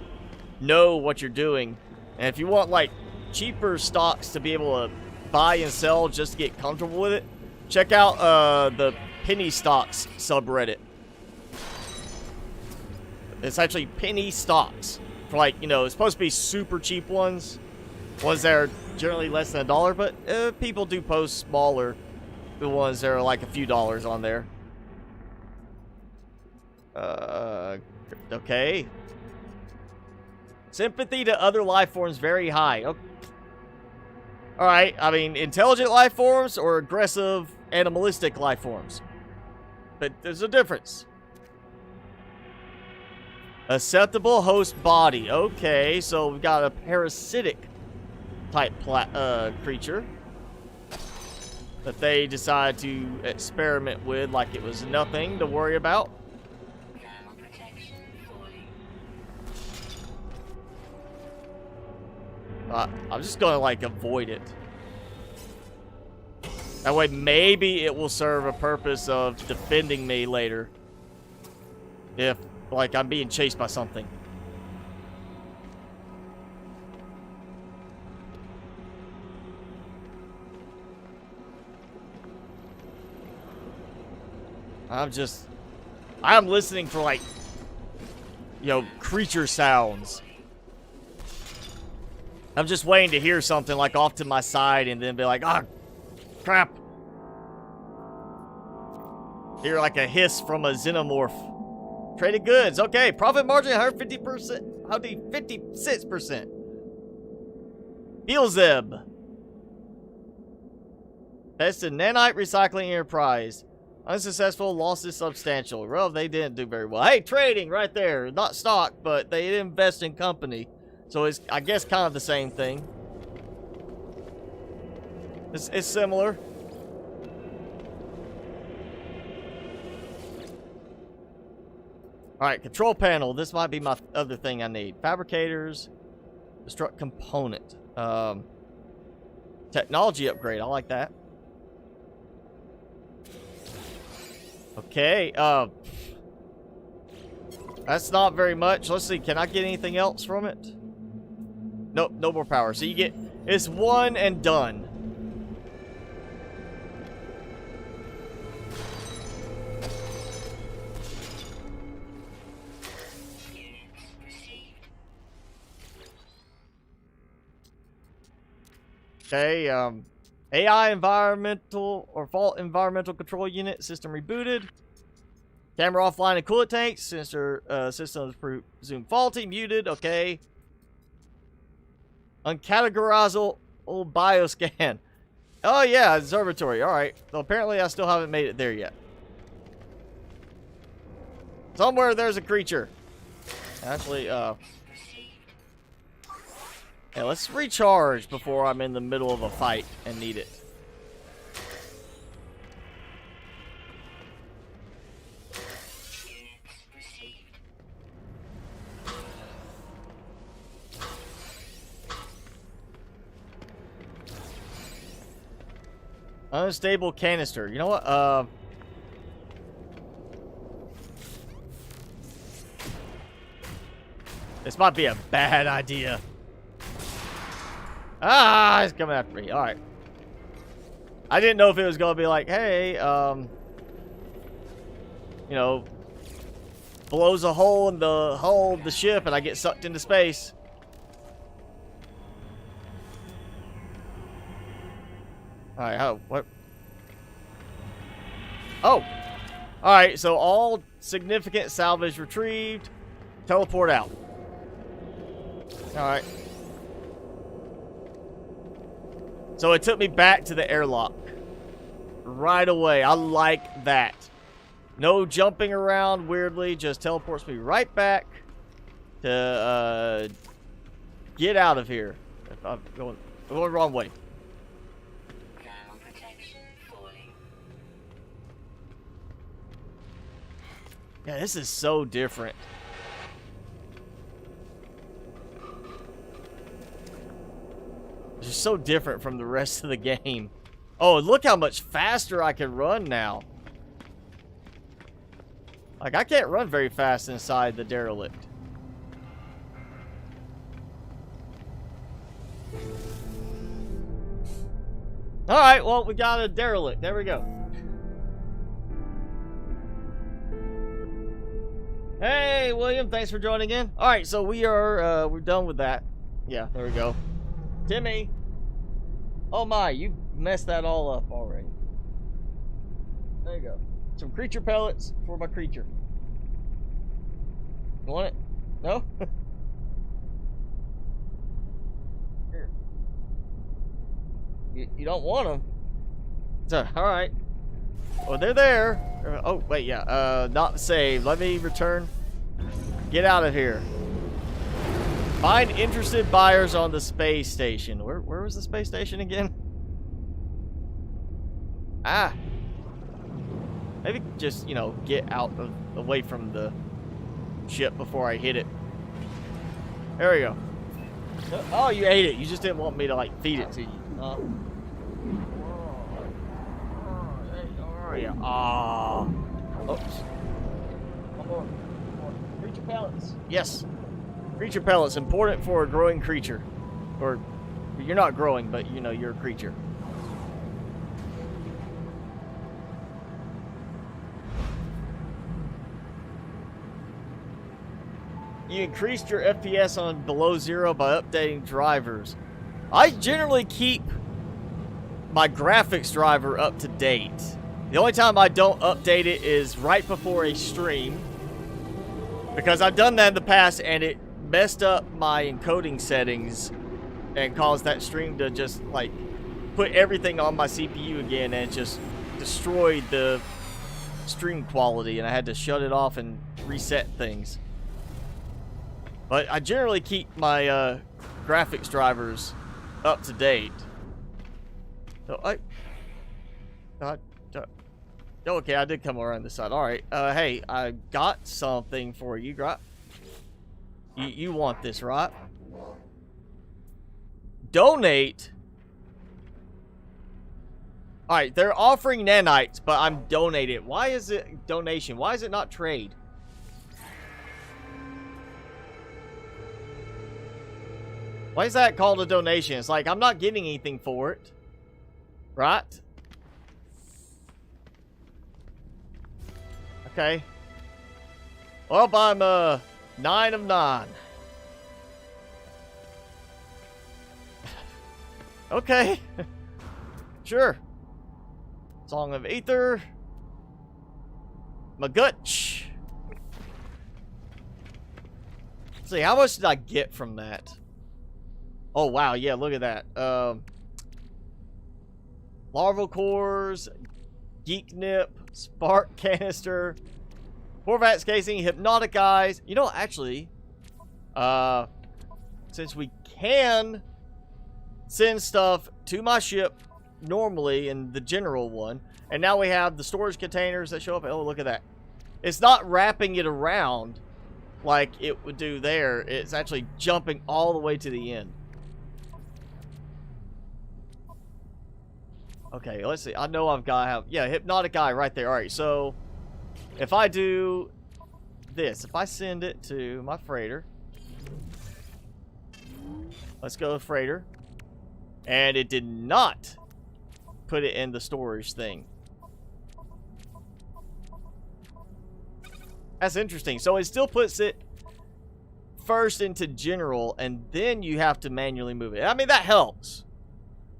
know what you're doing. And if you want like cheaper stocks to be able to buy and sell just to get comfortable with it, check out the penny stocks subreddit. It's actually penny stocks for, like, you know, it's supposed to be super cheap ones that are generally less than $1, but people do post smaller, the ones that are like a few dollars on there. Okay. Sympathy to other life forms very high. Okay. Alright, I mean, intelligent life forms or aggressive animalistic life forms. But there's a difference. Acceptable host body. Okay, so we've got a parasitic type creature that they decide to experiment with like it was nothing to worry about. I'm just gonna like avoid it. That way maybe it will serve a purpose of defending me later. If like I'm being chased by something. I'm listening for like, you know, creature sounds. I'm just waiting to hear something like off to my side and then be like, ah, crap. Hear like a hiss from a xenomorph. Traded goods. Okay, profit margin 150%. How do you 56%? Beelzeb. Tested nanite recycling enterprise. Unsuccessful, losses substantial. Well, they didn't do very well. Hey, trading right there. Not stock, but they did invest in company. So it's, I guess, kind of the same thing. It's similar. Alright, control panel. This might be my other thing I need. Fabricators. Destruct component. Technology upgrade. I like that. Okay. That's not very much. Let's see. Can I get anything else from it? Nope. No more power. So you get... It's one and done. Okay, AI environmental or fault environmental control unit system rebooted. Camera offline and coolant tanks. Sensor system is presumed faulty. Muted. Okay. Uncategorizable bioscan. Oh yeah, observatory. All right. Well, apparently I still haven't made it there yet. Somewhere there's a creature. Actually, yeah, let's recharge before I'm in the middle of a fight and need it. Unstable canister. You know what? This might be a bad idea. Ah, he's coming after me. Alright. I didn't know if it was going to be like, hey, you know, blows a hole in the hull of the ship and I get sucked into space. Alright, how, what? Oh! Alright, so all significant salvage retrieved. Teleport out. Alright. So it took me back to the airlock. Right away. I like that. No jumping around weirdly. Just teleports me right back to get out of here. I'm going the wrong way. Ground protection falling. Yeah, this is so different. It's just so different from the rest of the game. Oh, look how much faster I can run now. Like, I can't run very fast inside the derelict. Alright, well, we got a derelict. There we go. Hey, William, thanks for joining in. Alright, so we're done with that. Yeah, there we go. Timmy! Oh my, you messed that all up already. There you go. Some creature pellets for my creature. You want it? No? Here. You don't want them. So, alright. Well, they're there. Oh, wait, yeah. Not saved. Let me return. Get out of here. Find interested buyers on the space station. Where was the space station again? Ah. Maybe just, you know, get out of away from the ship before I hit it. There we go. Oh, you ate it. You just didn't want me to, like, feed it to you. Yeah. Ah. Oops. One more. Creature pellets. Yes. Creature pellets, important for a growing creature. Or, you're not growing, but, you know, you're a creature. You increased your FPS on below 0 by updating drivers. I generally keep my graphics driver up to date. The only time I don't update it is right before a stream. Because I've done that in the past and it messed up my encoding settings and caused that stream to just, like, put everything on my CPU again and just destroyed the stream quality, and I had to shut it off and reset things. But I generally keep my graphics drivers up to date. So okay, I did come around this side. All right. Hey, I got something for you, right? You want this, right? Donate. All right, they're offering nanites, but I'm donated. Why is it donation? Why is it not trade? Why is that called a donation? It's like I'm not getting anything for it, right? Okay. Well, I'm 9 of 9. Okay. Sure. Song of Aether. Magutch. Let's see, how much did I get from that? Oh, wow. Yeah, look at that. Larval cores, geek nip, spark canister, Horvat's casing, hypnotic eyes. You know, actually, since we can send stuff to my ship normally in the general one, and now we have the storage containers that show up. Oh, look at that. It's not wrapping it around like it would do there. It's actually jumping all the way to the end. Okay, let's see. I know I've got to have... Yeah, hypnotic eye right there. All right, so if I do this, if I send it to my freighter. Let's go to freighter. And it did not put it in the storage thing. That's interesting. So it still puts it first into general, and then you have to manually move it. I mean, that helps.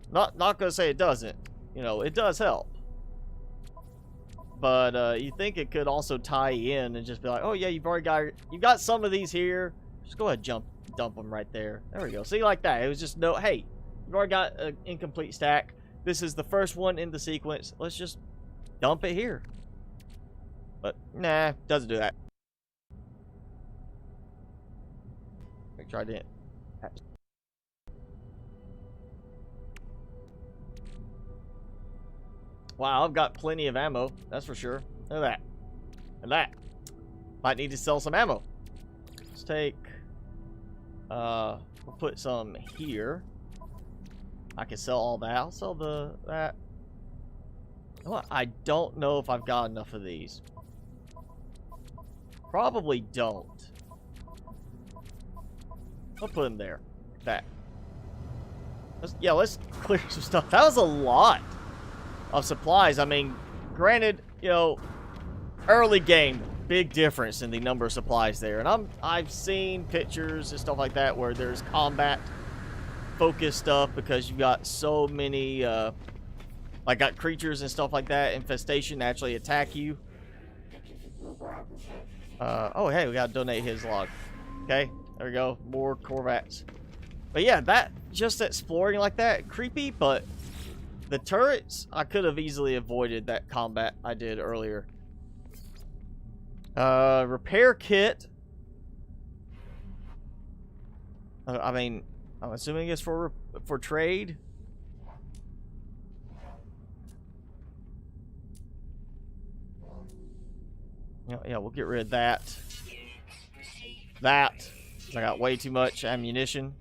Not gonna say it doesn't. You know, it does help. But you think it could also tie in and just be like, oh yeah, you've got some of these here. Just go ahead and dump them right there. There we go. See, like that. It was just no, hey, you've already got an incomplete stack. This is the first one in the sequence. Let's just dump it here. But nah, doesn't do that. Make sure I didn't. Wow, I've got plenty of ammo, that's for sure. Look at that. And that. Might need to sell some ammo. Let's take... we'll put some here. I can sell all that. I'll sell that. You know what? I don't know if I've got enough of these. Probably don't. I'll put them there. That. Let's clear some stuff. That was a lot of supplies. I mean, granted, you know, early game, big difference in the number of supplies there. And I've seen pictures and stuff like that where there's combat focused stuff because you got so many like got creatures and stuff like that, infestation actually attack you. Oh hey, we gotta donate his log. Okay, there we go, more Corvats. But yeah, that just exploring like that, creepy, but the turrets, I could have easily avoided that combat I did earlier. Repair kit. I mean, I'm assuming it's for trade. Yeah, we'll get rid of that. I got way too much ammunition.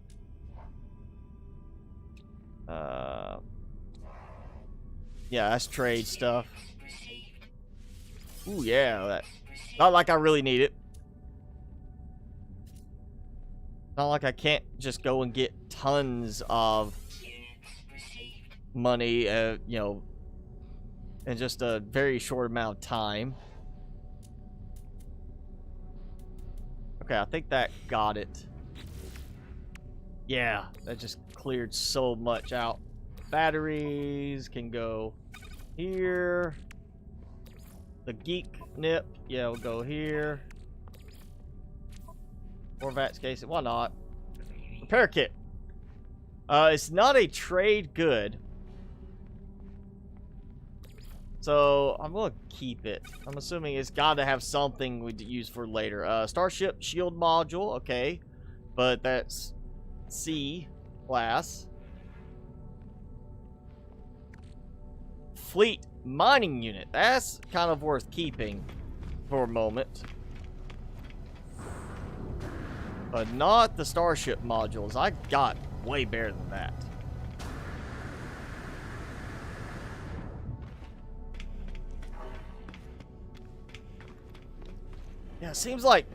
Yeah, that's trade stuff. Ooh, yeah, that. Not like I really need it. Not like I can't just go and get tons of money, you know, in just a very short amount of time. Okay, I think that got it. Yeah, that just cleared so much out. Batteries can go here. The geek nip, yeah, we'll go here. Corvat's case, why not? Repair kit. It's not a trade good. So I'm gonna keep it. I'm assuming it's gotta have something we'd use for later. Starship shield module, okay. But that's C class. Fleet mining unit. That's kind of worth keeping for a moment. But not the Starship modules. I got way better than that. Yeah, it seems like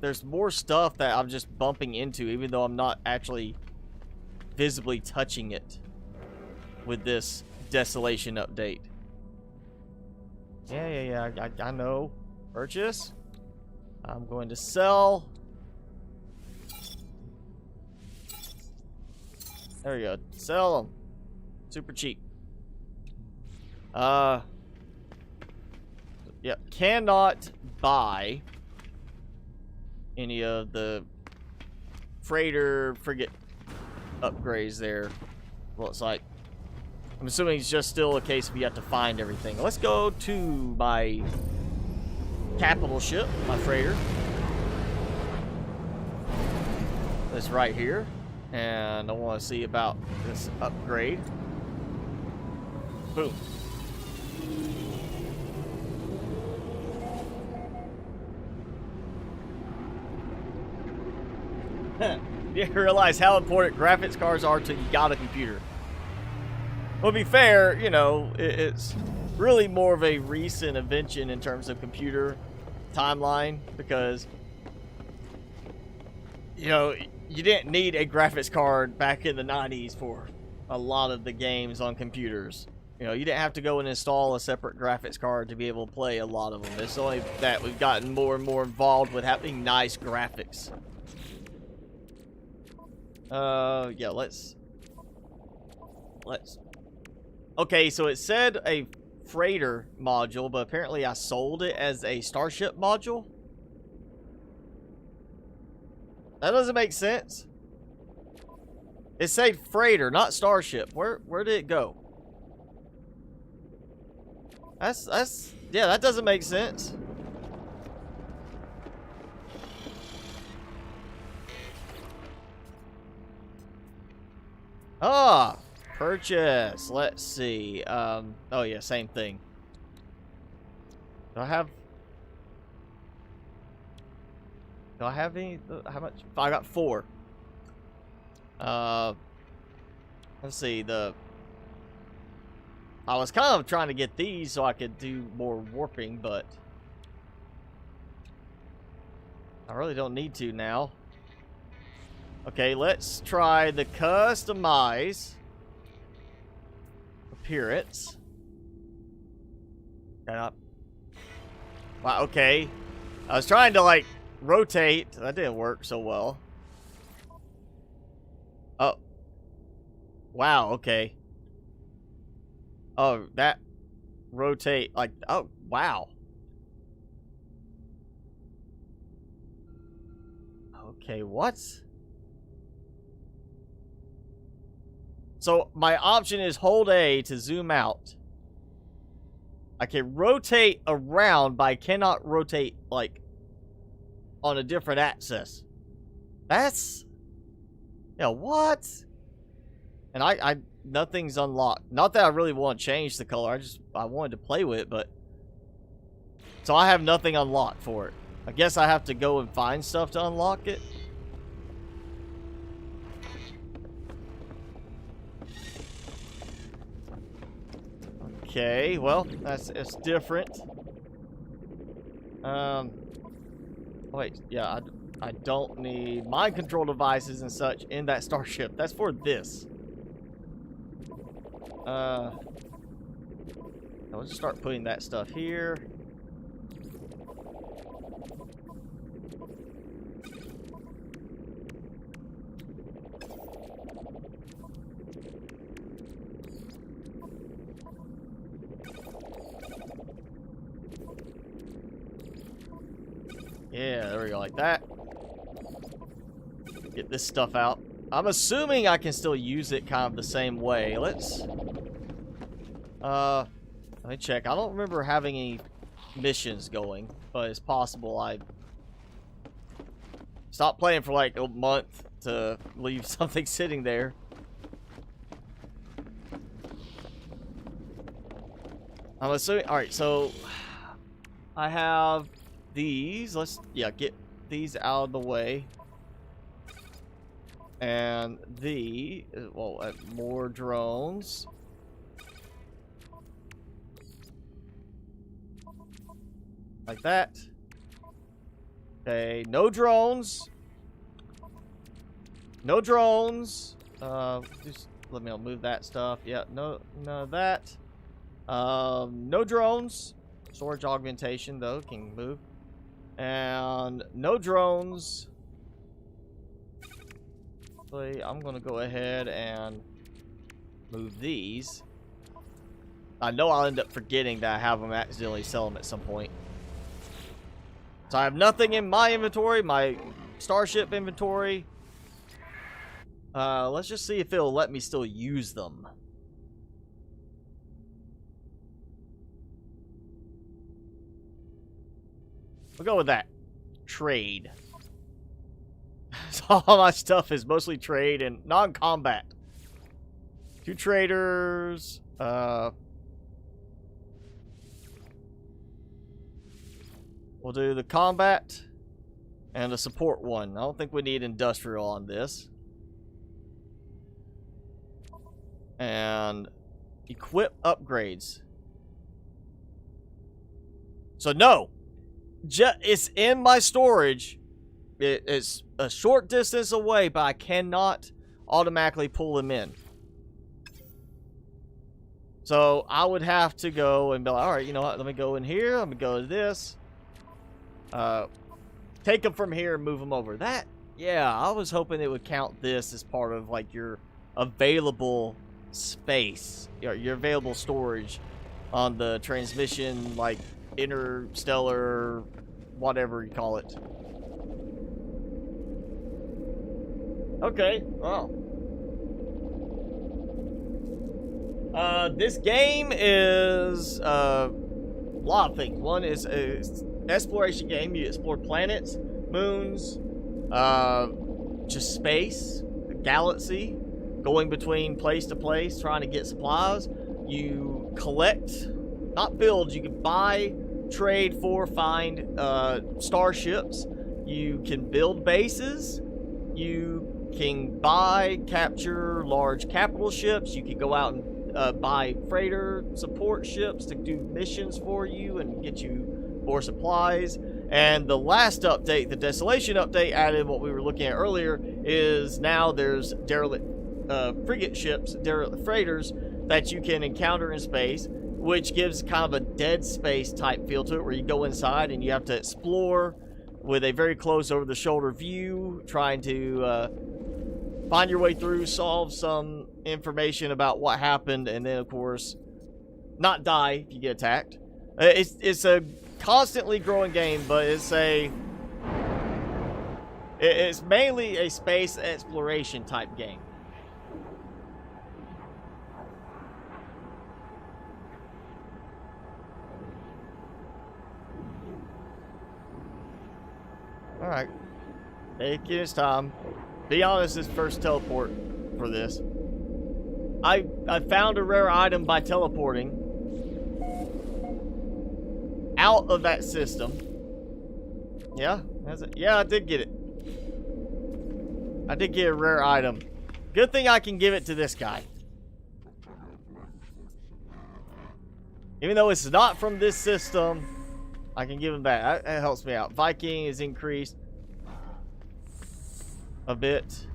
there's more stuff that I'm just bumping into, even though I'm not actually visibly touching it with this Desolation update. Yeah, I know. Purchase. I'm going to sell. There we go. Sell them. Super cheap. Yeah, cannot buy any of the freighter frigate upgrades there. Well, it's like, I'm assuming it's just still a case of you have to find everything. Let's go to my capital ship, my freighter. That's right here. And I want to see about this upgrade. Boom. You realize how important graphics cards are till you got a computer. Well, to be fair, you know, it's really more of a recent invention in terms of computer timeline because, you know, you didn't need a graphics card back in the 90s for a lot of the games on computers. You know, you didn't have to go and install a separate graphics card to be able to play a lot of them. It's only that we've gotten more and more involved with having nice graphics. Yeah, let's... Okay, so it said a freighter module, but apparently I sold it as a Starship module. That doesn't make sense. It said freighter, not Starship. Where did it go? Yeah, that doesn't make sense. Ah, Purchase. Let's see. Oh yeah, same thing. Do I have any? How much? I got 4. Let's see. I was kind of trying to get these so I could do more warping, but I really don't need to now. Okay, let's try the customize appearance. Wow, okay. I was trying to like rotate. That didn't work so well. Oh. Wow, okay. Oh, that rotate like, oh, wow. Okay, what? So my option is hold A to zoom out. I can rotate around, but I cannot rotate like on a different axis. That's, yeah, what? And I nothing's unlocked. Not that I really want to change the color. I wanted to play with it, but so I have nothing unlocked for it. I guess I have to go and find stuff to unlock it. Okay, well, it's different. Wait, yeah, I don't need mind control devices and such in that starship. That's for this. I'll just start putting that stuff here. Yeah, there we go, like that. Get this stuff out. I'm assuming I can still use it kind of the same way. Let's let me check. I don't remember having any missions going, but it's possible I stopped playing for like a month to leave something sitting there. I'm assuming. Alright, so I have these. Let's, yeah, get these out of the way. And well, more drones. Like that. Okay, no drones. No drones. Just let me move that stuff. Yeah, no of that. No drones. Storage augmentation though can move. And no drones. I'm gonna go ahead and move these. I know I'll end up forgetting that I have them, accidentally sell them at some point. So I have nothing in my inventory, my starship inventory. Let's just see if it'll let me still use them. We'll go with that. Trade. So all my stuff is mostly trade and non-combat. 2 traders. We'll do the combat and the support one. I don't think we need industrial on this. And equip upgrades. So no, it's in my storage. It's a short distance away, but I cannot automatically pull them in. So I would have to go and be like, all right, you know what? Let me go in here. Let me go to this. Take them from here and move them over. That, yeah, I was hoping it would count this as part of like your available space, your available storage on the transmission, like interstellar, whatever you call it. Okay, wow. This game is a lot of things. One is an exploration game. You explore planets, moons, just space, the galaxy. going between place to place, trying to get supplies. You collect, not build, you can buy, trade for, find starships. You can build bases. You can buy, capture large capital ships. You can go out and buy freighter support ships to do missions for you and get you more supplies. And the last update, the Desolation update, added what we were looking at earlier, is now there's derelict frigate ships, derelict freighters, that you can encounter in space, which gives kind of a Dead Space type feel to it, where you go inside and you have to explore with a very close over-the-shoulder view, trying to find your way through, solve some information about what happened, and then, of course, not die if you get attacked. It's a constantly growing game, but it's mainly a space exploration type game. Alright. Taking his time. Be honest, this first teleport for this. I found a rare item by teleporting out of that system. Yeah? Yeah, I did get it. I did get a rare item. Good thing I can give it to this guy. Even though it's not from this system, I can give him back. That helps me out. Viking is increased a bit.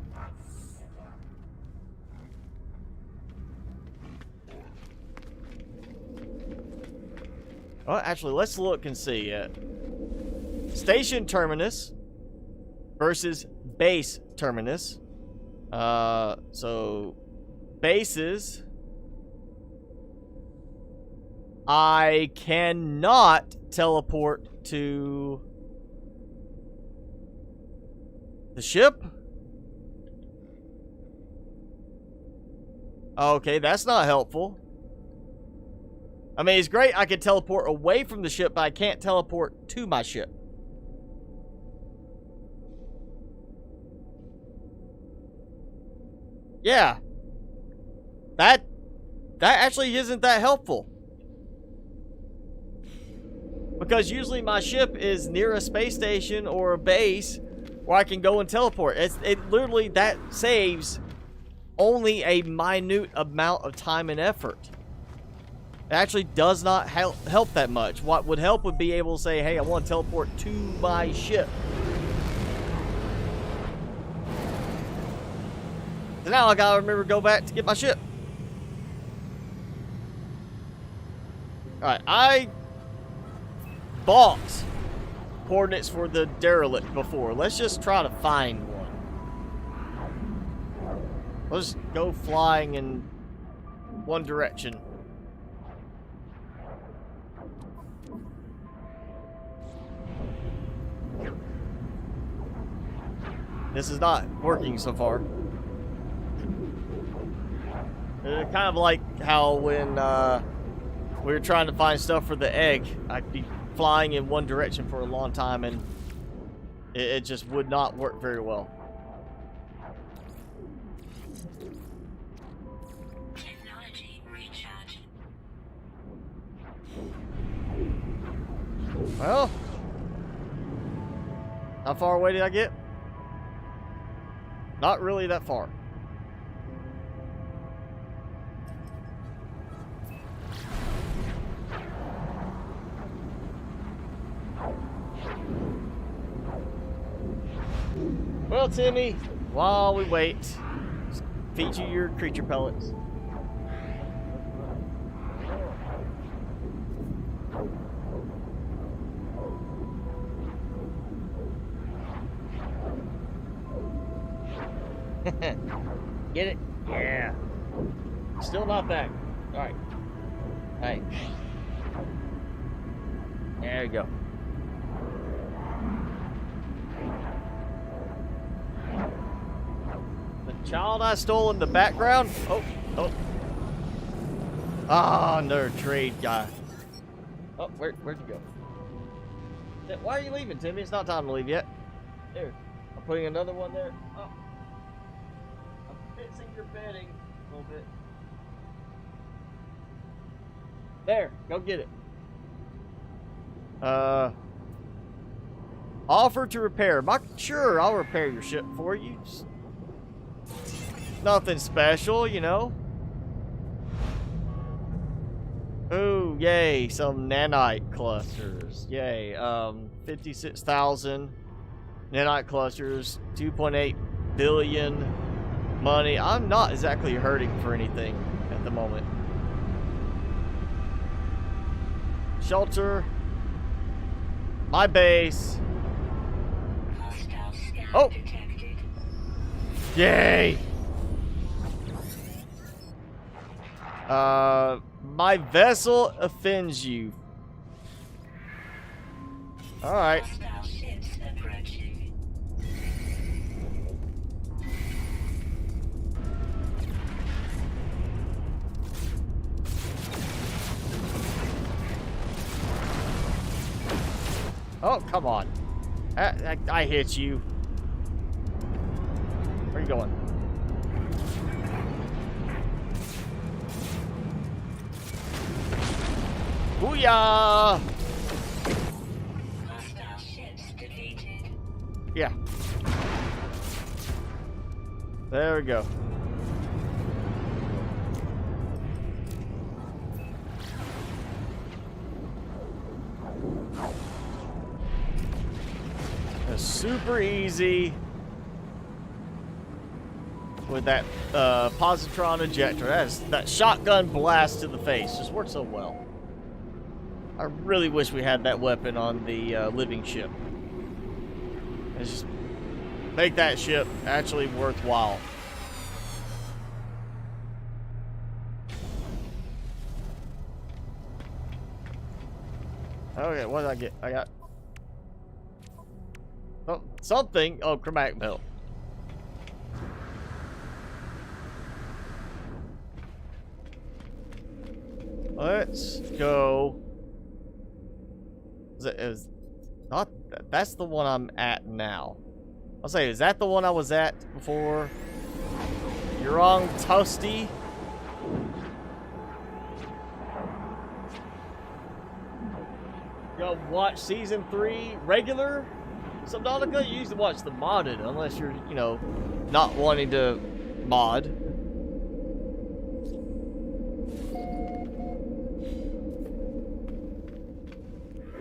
Oh, actually, let's look and see. Station terminus versus base terminus. So bases, I cannot teleport to the ship. Okay, that's not helpful. I mean, it's great I can teleport away from the ship, but I can't teleport to my ship. Yeah. That actually isn't that helpful. Because usually my ship is near a space station or a base where I can go and teleport. It literally, that saves only a minute amount of time and effort. It actually does not help that much. What would help would be able to say, hey, I want to teleport to my ship. So now I gotta remember to go back to get my ship. Alright, I bought coordinates for the derelict before. Let's just try to find one. Let's go flying in one direction. This is not working so far. Kind of like how when we were trying to find stuff for the egg, I'd be flying in one direction for a long time and it just would not work very well. Technology recharge. Well, how far away did I get? Not really that far. Well, Timmy, while we wait, feed you your creature pellets. Get it? Yeah. Still not back. Alright. Alright. There you go. The child I stole in the background? Oh. Ah, another trade guy. Oh, where'd you go? Why are you leaving, Timmy? It's not time to leave yet. There. I'm putting another one there. Oh. I'm fixing your bedding a little bit. There, go get it. Offer to repair. Sure, I'll repair your ship for you. Just nothing special, you know. Ooh, yay, some nanite clusters. Yay, 56,000 nanite clusters, 2.8 billion money. I'm not exactly hurting for anything at the moment. Shelter. My base. Oh! Yay! My vessel offends you. Alright. Oh, come on. I hit you. Where are you going? Booyah! Yeah. There we go. That's super easy with that positron ejector. That shotgun blast to the face just works so well. I really wish we had that weapon on the living ship. Let's just make that ship actually worthwhile. Okay, what did I get? I got something. Oh, chromatic metal. Let's go. Is not that's the one I'm at now. I'll say, is that the one I was at before? You're wrong, Toasty. Go watch season 3 regular Subnautica. You usually watch the modded, unless you're, you know, not wanting to mod.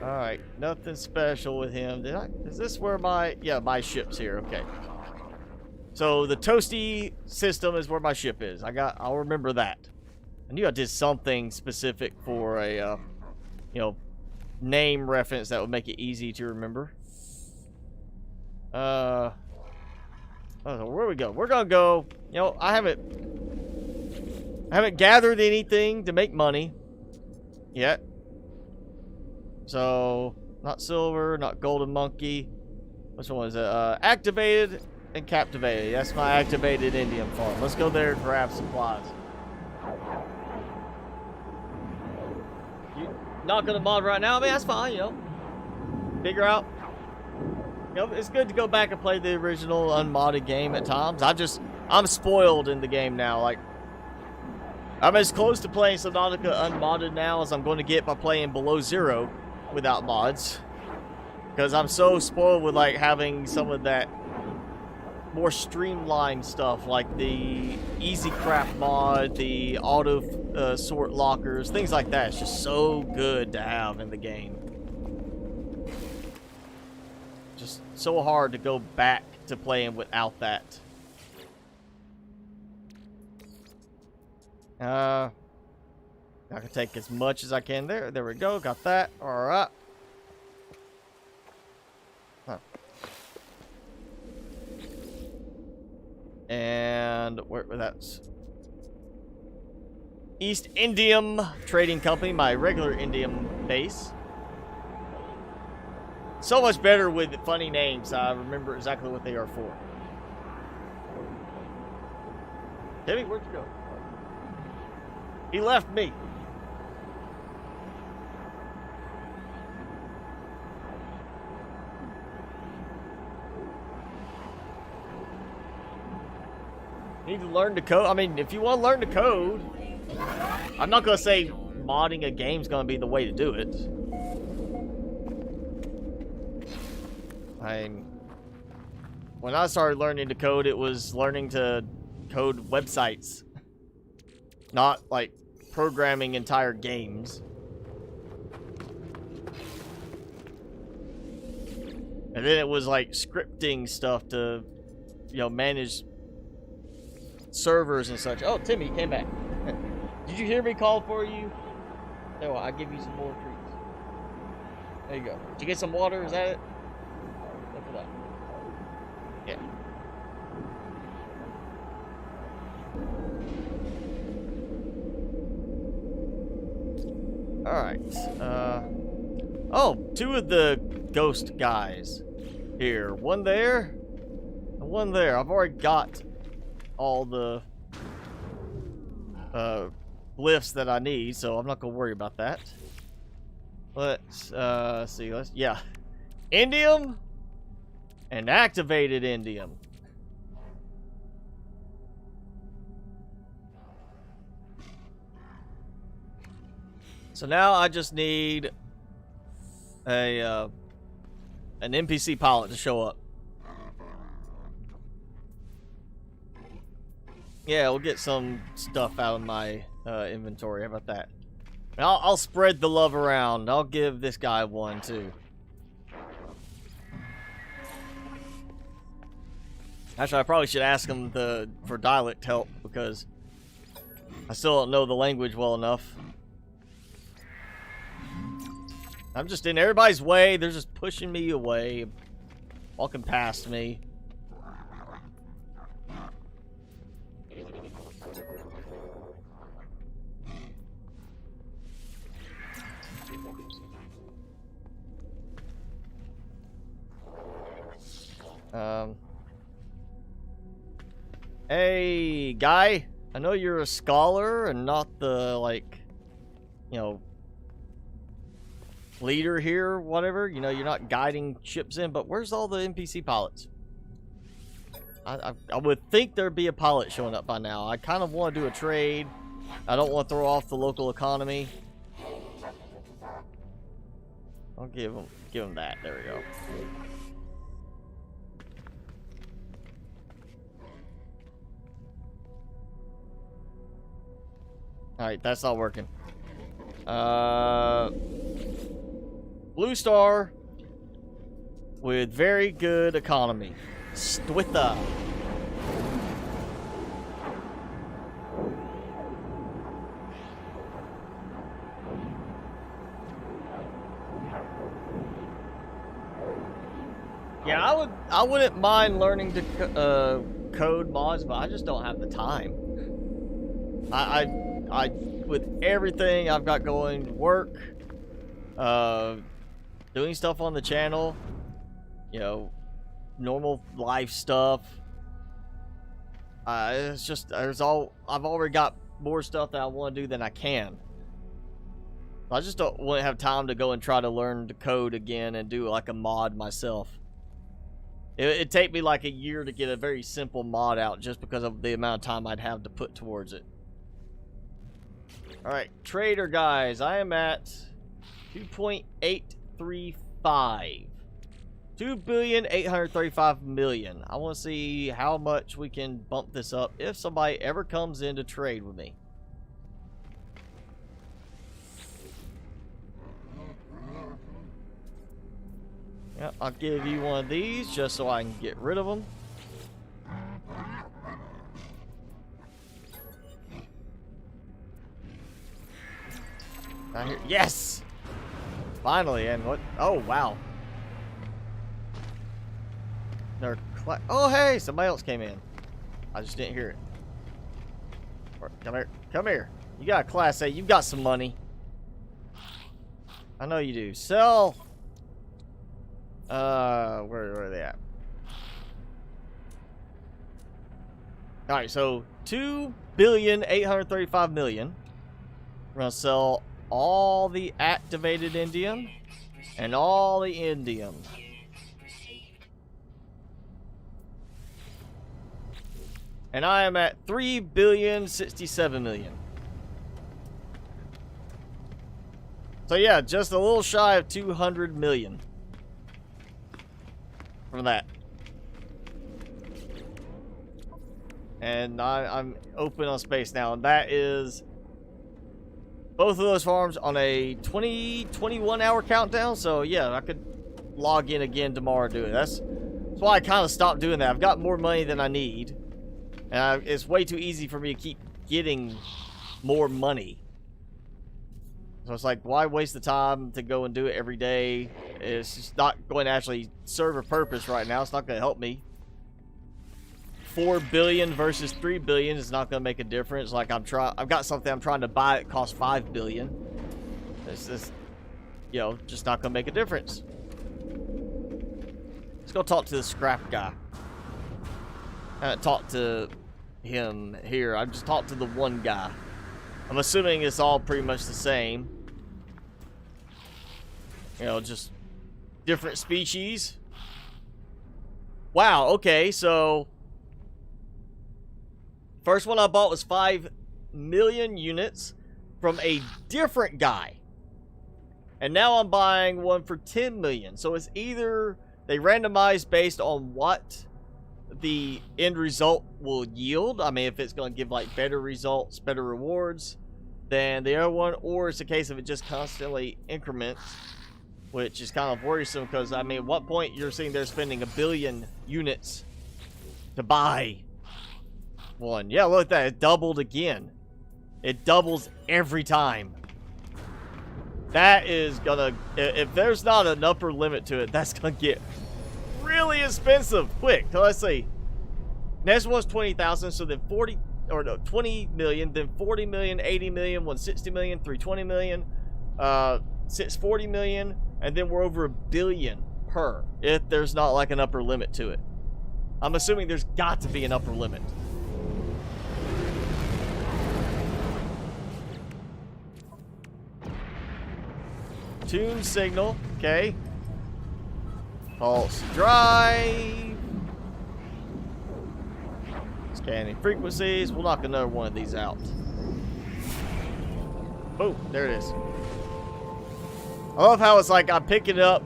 Alright, nothing special with him. Is this where my ship's here? Okay. So the Toasty system is where my ship is. I'll remember that. I knew I did something specific for a, name reference that would make it easy to remember. Oh, where we go? We're gonna go, I haven't gathered anything to make money yet. So, not silver, not golden monkey. Which one is it? Activated and captivated. That's my activated Indian farm. Let's go there and grab supplies. You not gonna mod right now? I mean, that's fine, Figure out. It's good to go back and play the original unmodded game at times. I'm spoiled in the game now. Like, I'm as close to playing Subnautica unmodded now as I'm going to get by playing Below Zero without mods, because I'm so spoiled with like having some of that more streamlined stuff, like the easy craft mod, the auto sort lockers, things like that. It's just so good to have in the game. Just so hard to go back to playing without that. I can take as much as I can there. There we go. Got that. All right. Huh. And where that's East Indium Trading Company, my regular Indium base. So much better with funny names. I remember exactly what they are for. Timmy, where'd you go? He left me. Need to learn to code. I mean, if you want to learn to code, I'm not gonna say modding a game's gonna be the way to do it. When I started learning to code, it was learning to code websites, not like programming entire games. And then it was like scripting stuff to, you know, manage servers and such. Oh, Timmy, you came back. Did you hear me call for you? No, I'll give you some more treats. There you go. Did you get some water? Is that it? Look for that. Yeah. Alright. Oh, two of the ghost guys here. One there, and one there. I've already got all the glyphs that I need, so I'm not gonna worry about that. Let's see. Yeah, indium and activated indium. So now I just need an NPC pilot to show up. Yeah, we'll get some stuff out of my inventory. How about that? And I'll spread the love around. I'll give this guy one too. Actually, I probably should ask him for dialect help because I still don't know the language well enough. I'm just in everybody's way. They're just pushing me away, walking past me. Hey, guy. I know you're a scholar and not the, like, you know, leader here, whatever. You know, you're not guiding ships in, but where's all the NPC pilots? I would think there'd be a pilot showing up by now. I kind of want to do a trade. I don't want to throw off the local economy. I'll give him that. There we go. Alright, that's not working. Blue star with very good economy. Stwitha. Yeah, I wouldn't mind learning to code mods, but I just don't have the time. I with everything I've got going, work, doing stuff on the channel, you know, normal life stuff. It's just I've already got more stuff that I want to do than I can. I just don't want to have time to go and try to learn to code again and do like a mod myself. It'd take me like a year to get a very simple mod out just because of the amount of time I'd have to put towards it. Alright, trader guys, I am at 2.835. 2,835,000,000. I want to see how much we can bump this up if somebody ever comes in to trade with me. Yep, I'll give you one of these just so I can get rid of them. Right here. Yes! Finally, and what? Oh, wow. They're oh, hey! Somebody else came in. I just didn't hear it. Come here. Come here. You got a Class A. You've got some money. I know you do. Sell. Where are they at? Alright, so 2,835,000,000. We're gonna sell all the activated indium and all the indium. And I am at 3,067,000,000. So yeah, just a little shy of 200 million from that. And I'm open on space now, and that is both of those farms on a 21 hour countdown. So yeah, I could log in again tomorrow and do it. That's why I kind of stopped doing that. I've got more money than I need, and it's way too easy for me to keep getting more money. So it's like, why waste the time to go and do it every day? It's just not going to actually serve a purpose right now. It's not going to help me. 4 billion versus 3 billion is not going to make a difference. Like I've got something I'm trying to buy. It costs 5 billion. It's just, you know, just not going to make a difference. Let's go talk to the scrap guy. I haven't talked to him here. I've just talked to the one guy. I'm assuming it's all pretty much the same. You know, just different species. Wow, okay, so first one I bought was 5 million units from a different guy. And now I'm buying one for 10 million. So it's either they randomize based on what the end result will yield. I mean, if it's going to give like better results, better rewards than the other one, or it's a case of it just constantly increments, which is kind of worrisome because, I mean, at what point you're seeing they're spending 1 billion units to buy one. Yeah, look at that. It doubled again. It doubles every time. That is gonna, if there's not an upper limit to it, that's gonna get really expensive quick. So let's see. Next one's 20,000, so then 40, or no, 20 million, then 40 million, 80 million, 160 million, 320 million, 640 million, and then we're over 1 billion per, if there's not like an upper limit to it. I'm assuming there's got to be an upper limit. Tune signal, okay. Pulse drive. Scanning frequencies. We'll knock another one of these out. Oh, there it is. I love how it's like I'm picking it up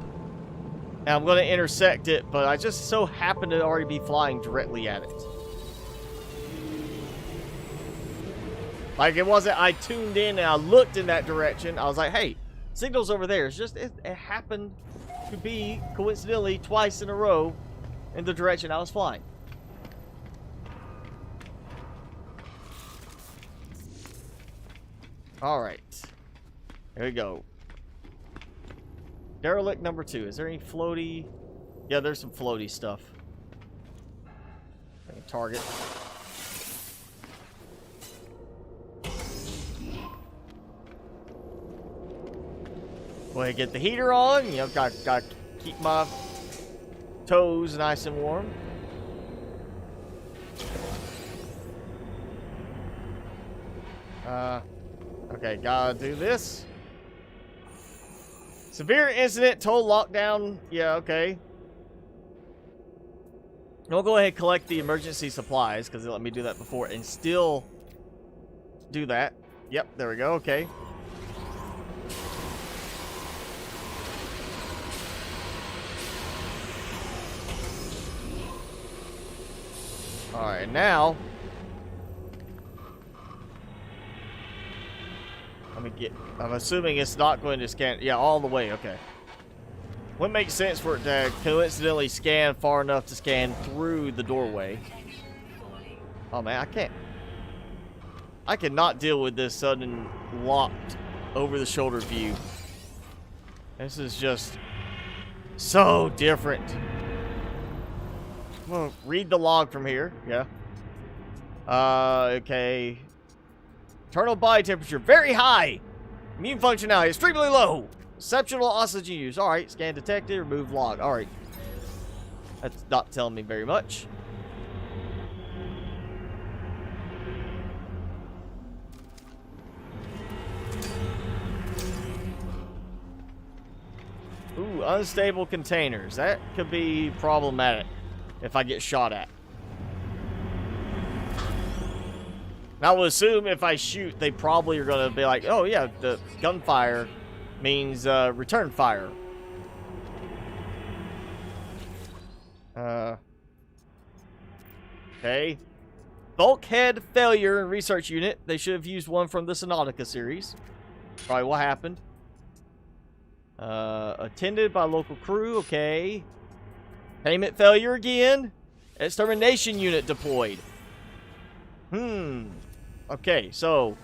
and I'm going to intersect it, but I just so happen to already be flying directly at it. Like it wasn't I tuned in and I looked in that direction. I was like, hey, signal's over there. It's just, it happened to be coincidentally twice in a row in the direction I was flying. Alright. Here we go. Derelict number 2. Is there any floaty? Yeah, there's some floaty stuff. Target. Go ahead and get the heater on. You know, got to keep my toes nice and warm. Okay, gotta do this. Severe incident, total lockdown. Yeah, okay. We'll go ahead and collect the emergency supplies because they let me do that before and still do that. Yep, there we go. Okay. Alright, now let me get, I'm assuming it's not going to scan, yeah, all the way, okay. Wouldn't make sense for it to coincidentally scan far enough to scan through the doorway. Oh man, I cannot deal with this sudden locked over the shoulder view. This is just so different. Well, read the log from here. Yeah. Okay. Internal body temperature very high. Immune functionality extremely low. Exceptional oxygen use. All right. Scan detected. Remove log. All right. That's not telling me very much. Ooh, unstable containers. That could be problematic if I get shot at. And I would assume if I shoot, they probably are going to be like, oh yeah, the gunfire means return fire. Okay. Bulkhead failure in research unit. They should have used one from the Subnautica series. Probably what happened. Attended by local crew. Okay. Payment failure again. Extermination unit deployed. Okay, so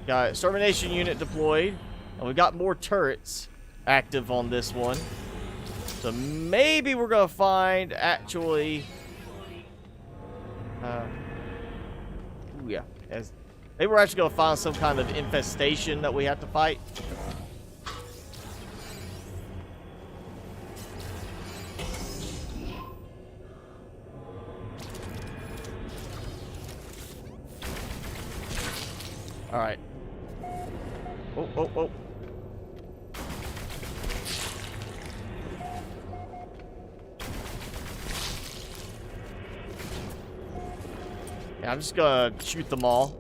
got extermination unit deployed, and we got more turrets active on this one. So maybe we're gonna find actually. Yeah, maybe we're actually gonna find some kind of infestation that we have to fight. All right. Oh. Yeah, I'm just gonna shoot them all.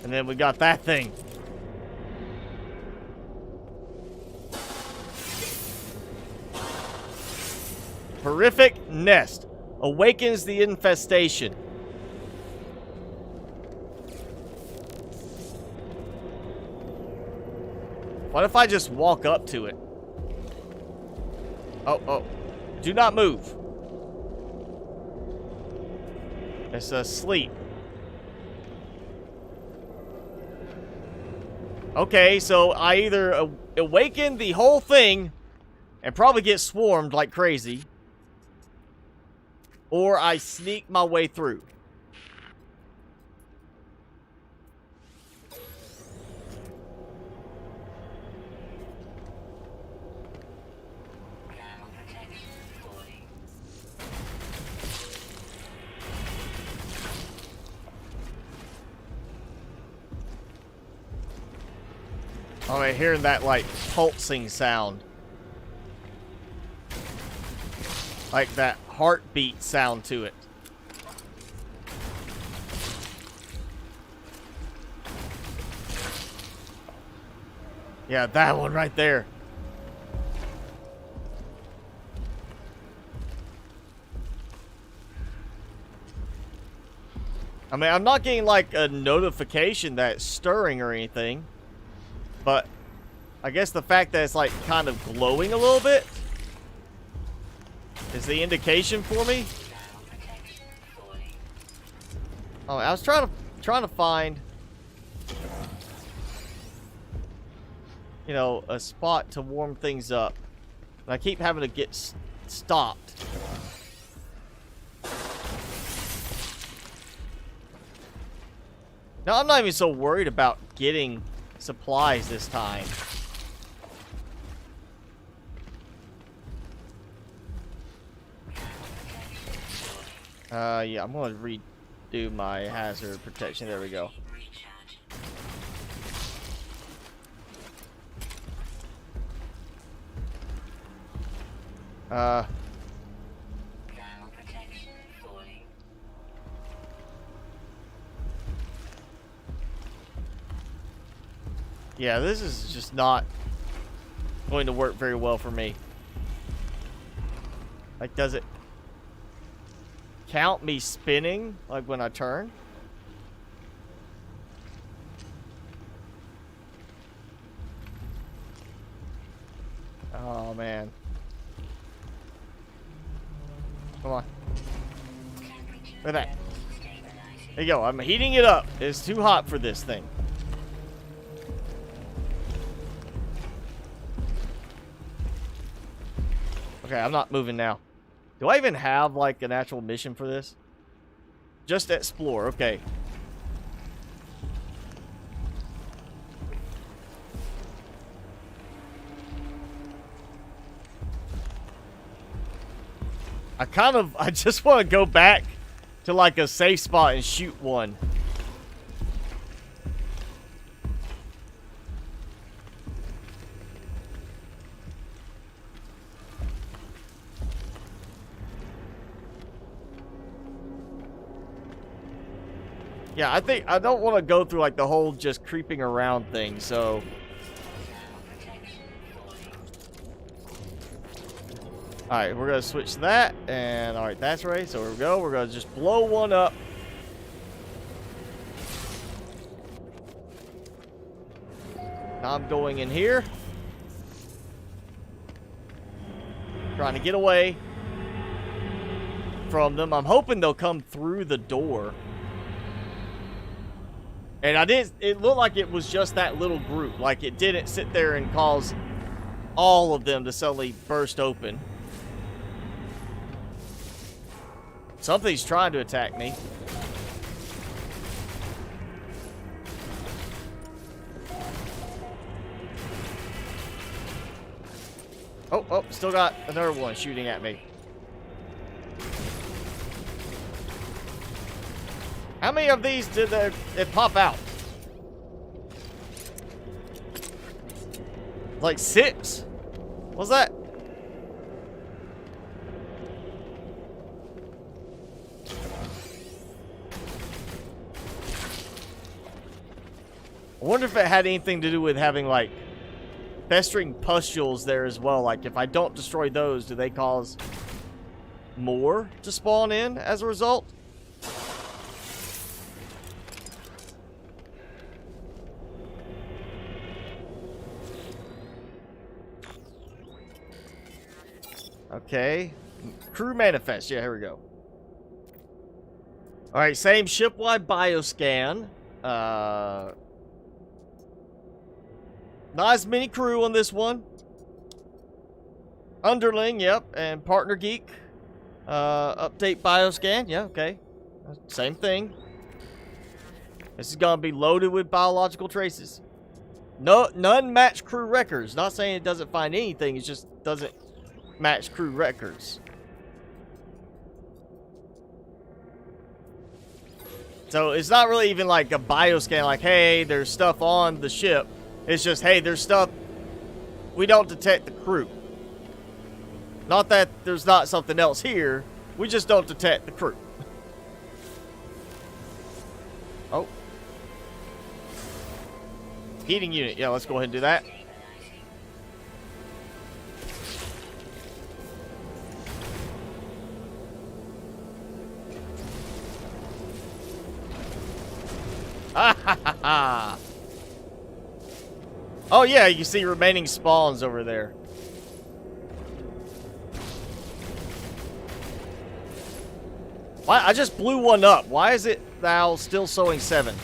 And then we got that thing. Horrific nest. Awakens the infestation. What if I just walk up to it? Oh. Do not move. It's asleep. Okay, so I either awaken the whole thing and probably get swarmed like crazy, or I sneak my way through. Oh, I'm hearing that like pulsing sound. Like that heartbeat sound to it. Yeah, that one right there. I mean, I'm not getting like a notification that it's stirring or anything, but I guess the fact that it's like kind of glowing a little bit is the indication for me. Oh, I was trying to find, you know, a spot to warm things up, and I keep having to get stopped. Now, I'm not even so worried about getting supplies this time. Yeah, I'm gonna redo my hazard protection. There we go. Yeah, this is just not going to work very well for me. Like, does it count me spinning, like, when I turn? Oh, man. Come on. Look at that. There you go. I'm heating it up. It's too hot for this thing. Okay, I'm not moving now. Do I even have, like, an actual mission for this? Just explore. Okay. I just want to go back to, like, a safe spot and shoot one. Yeah, I think I don't want to go through like the whole just creeping around thing, so. Alright, we're gonna switch that, and alright, that's ready, so here we go. We're gonna just blow one up. Now I'm going in here. Trying to get away from them. I'm hoping they'll come through the door. And it looked like it was just that little group. Like it didn't sit there and cause all of them to suddenly burst open. Something's trying to attack me. Oh, still got another one shooting at me. How many of these did it pop out? Like 6? What's that? I wonder if it had anything to do with having, like, festering pustules there as well. Like, if I don't destroy those, do they cause more to spawn in as a result? Okay. Crew manifest. Yeah, here we go. Alright, same shipwide bioscan. Not as many crew on this one. Underling, yep, and partner geek. Update bioscan, yeah, okay. Same thing. This is gonna be loaded with biological traces. No, none match crew records. Not saying it doesn't find anything, it just doesn't match crew records. So it's not really even like a bioscan, like, hey, there's stuff on the ship. It's just, hey, there's stuff. We don't detect the crew. Not that there's not something else here. We just don't detect the crew. Oh. Heating unit. Yeah, let's go ahead and do that. Ah ha ha ha. Oh yeah, you see remaining spawns over there. Why? I just blew one up. Why is it now still showing 7?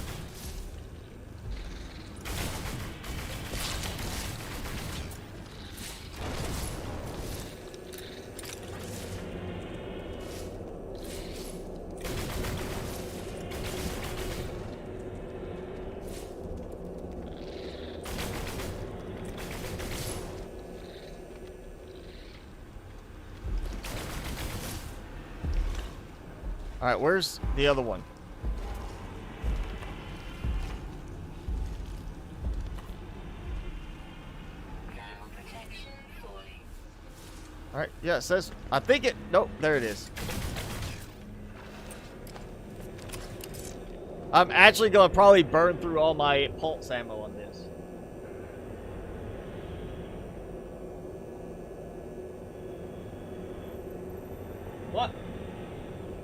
Alright, where's the other one? Alright, yeah, it says, I think it, nope, there it is. I'm actually going to probably burn through all my pulse ammo on this. What?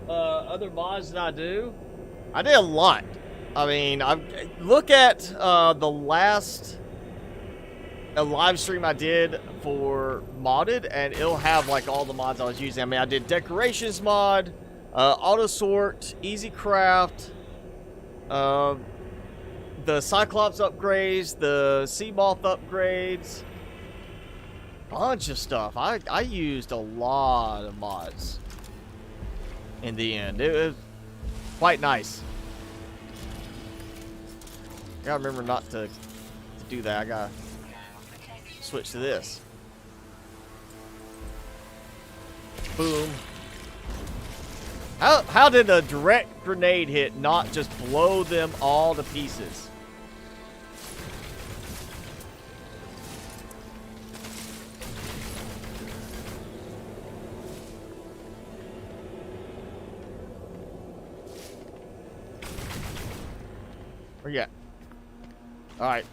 Other mods that I do? I did a lot. I mean, look at the last live stream I did for modded, and it'll have like all the mods I was using. I mean, I did decorations mod, auto sort, easy craft, the Cyclops upgrades, the sea moth upgrades, bunch of stuff. I used a lot of mods. In the end, it was quite nice. I gotta remember not to do that. I gotta switch to this. Boom. How did a direct grenade hit not just blow them all to pieces? Where you at? Alright.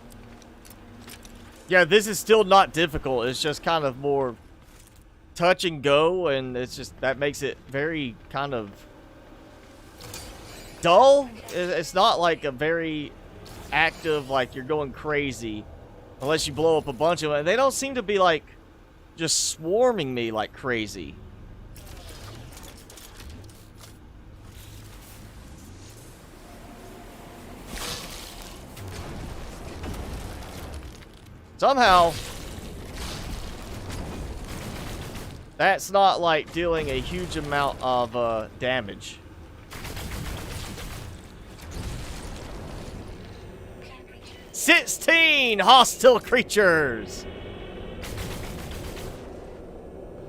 Yeah, this is still not difficult. It's just kind of more touch and go, and it's just, that makes it very kind of dull. It's not like a very active, like you're going crazy, unless you blow up a bunch of them. And they don't seem to be like just swarming me like crazy. Somehow, that's not like dealing a huge amount of damage. Temperature 16 hostile creatures.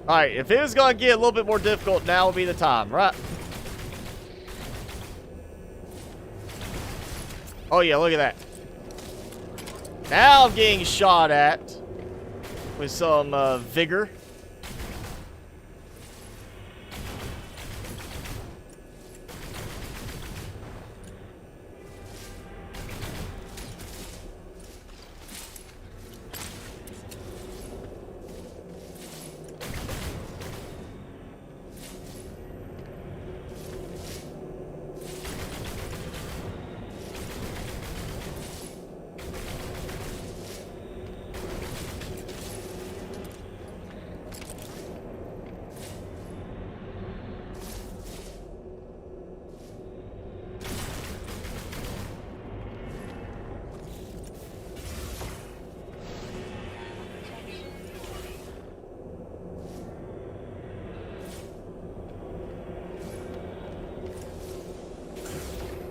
Alright, if it was gonna get a little bit more difficult, now would be the time, right? Oh yeah, look at that. Now I'm getting shot at with some vigor.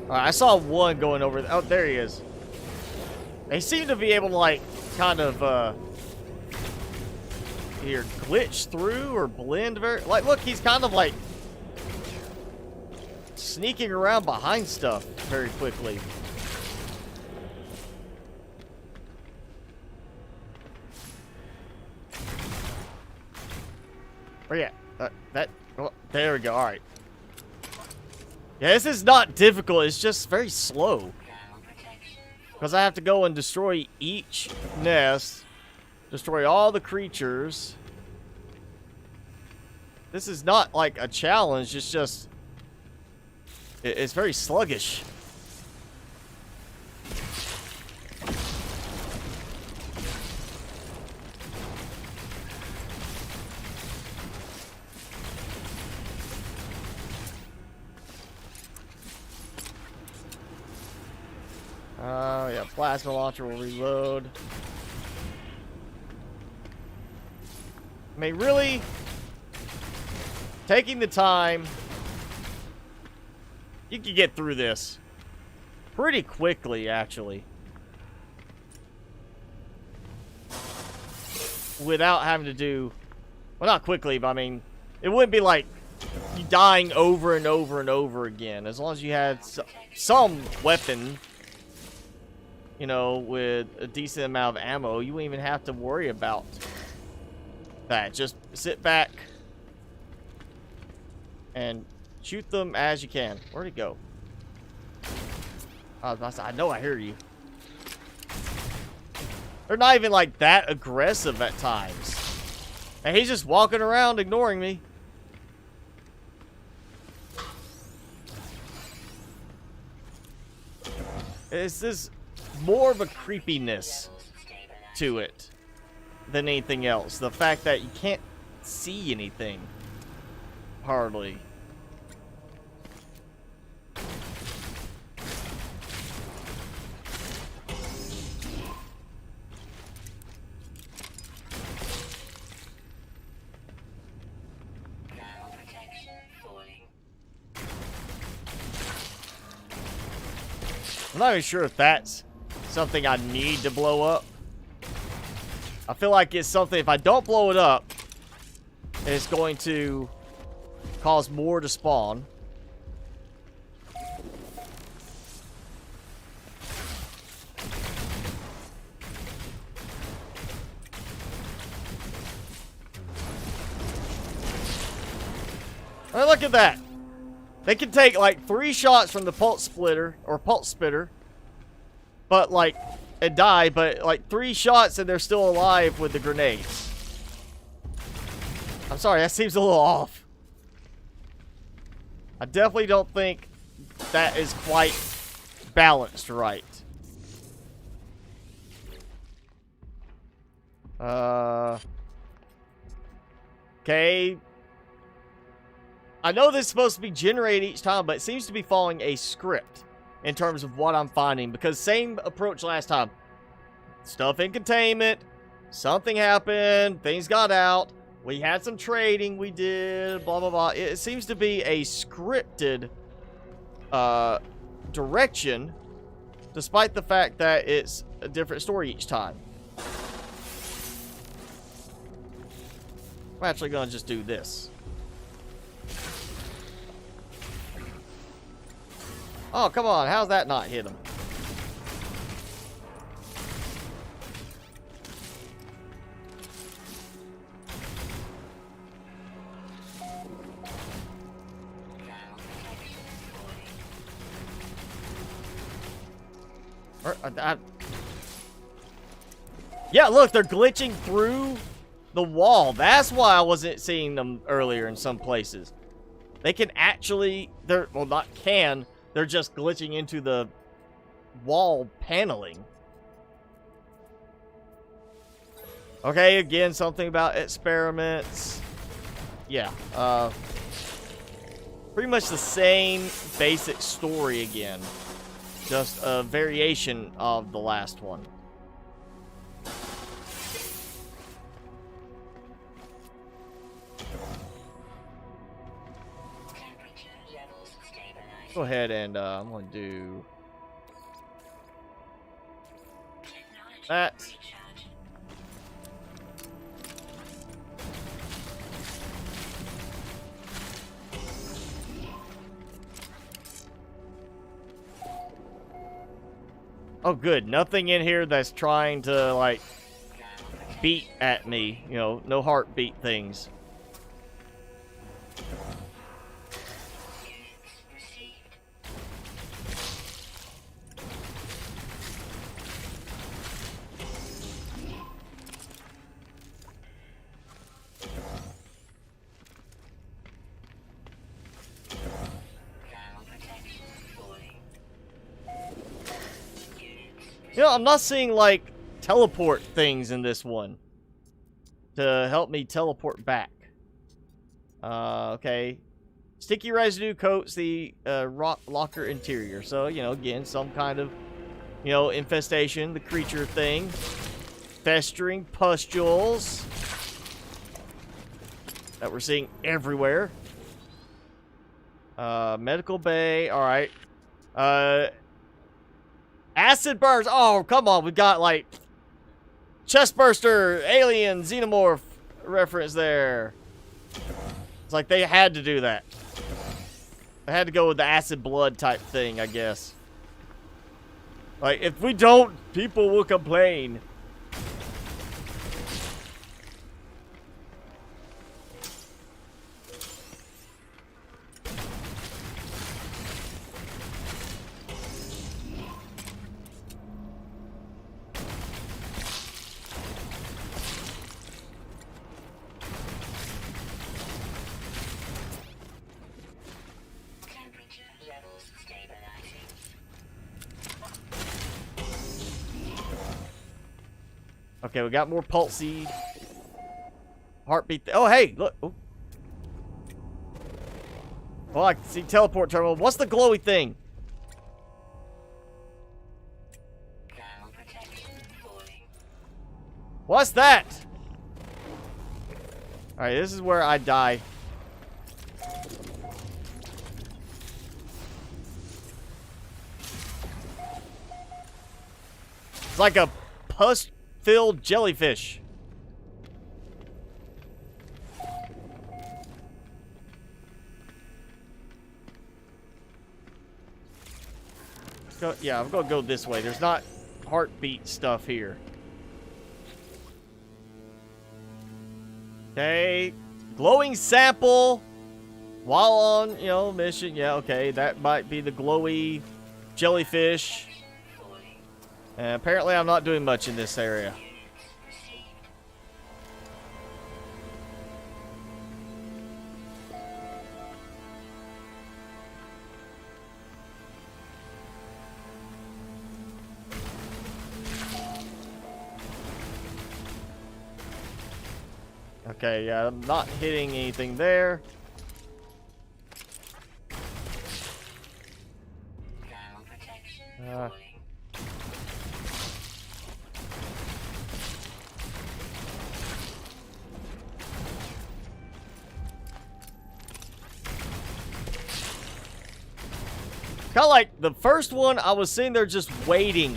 Alright, I saw one going over. Oh, there he is. They seem to be able to, like, kind of, either glitch through or blend very... Like, look, he's kind of, like, sneaking around behind stuff very quickly. Where you at? Oh, there we go, alright. Yeah, this is not difficult, it's just very slow. thermal protection. Because I have to go and destroy each nest, destroy all the creatures. This is not like a challenge, it's just... It's very sluggish. Yeah, plasma launcher will reload. I mean, really, taking the time, you can get through this pretty quickly, actually, without having to do, well, not quickly, but I mean, it wouldn't be like you dying over and over and over again, as long as you had some weapon, you know, with a decent amount of ammo. You wouldn't even have to worry about that. Just sit back and shoot them as you can. Where'd he go? I know I hear you. They're not even like that aggressive at times. And he's just walking around ignoring me. It's this more of a creepiness to it than anything else. The fact that you can't see anything. Hardly. Thermal protection falling. I'm not even sure if that's something I need to blow up. I feel like it's something, if I don't blow it up, it's going to cause more to spawn. Oh, look at that. They can take like 3 shots from the pulse splitter or pulse spitter but like, and die, but like 3 shots and they're still alive with the grenades. I'm sorry, that seems a little off. I definitely don't think that is quite balanced right. Okay. I know this is supposed to be generated each time, but it seems to be following a script in terms of what I'm finding. Because same approach last time. Stuff in containment. Something happened. Things got out. We had some trading we did. Blah, blah, blah. It seems to be a scripted direction. Despite the fact that it's a different story each time. I'm actually going to just do this. Oh, come on. How's that not hit him? Yeah, look, they're glitching through the wall. That's why I wasn't seeing them earlier in some places. They can actually, well, not can, they're just glitching into the wall paneling. Okay, again, something about experiments. Yeah, pretty much the same basic story again. Just a variation of the last one. Go ahead and I'm going to do that. Oh, good. Nothing in here that's trying to, like, beat at me. You know, no heartbeat things. You know, I'm not seeing, like, teleport things in this one to help me teleport back. Okay. Sticky residue coats the locker interior. So, you know, again, some kind of, you know, infestation, the creature thing. Festering pustules that we're seeing everywhere. Medical bay. All right. Acid burns. Oh, come on. We got, like, chestburster, alien, xenomorph reference there. It's like they had to do that. They had to go with the acid blood type thing, I guess. Like, if we don't, people will complain. Okay, we got more pulse seed. Heartbeat. Oh, hey, look. Oh. Oh, I can see teleport terminal. What's the glowy thing? What's that? Alright, this is where I die. It's like a pus-filled jellyfish. Go, yeah, I'm gonna go this way. There's not heartbeat stuff here. Okay, glowing sample while on, you know, mission. Yeah, okay, that might be the glowy jellyfish. And apparently I'm not doing much in this area. Okay, yeah, I'm not hitting anything there. Kind of like the first one, I was sitting there just waiting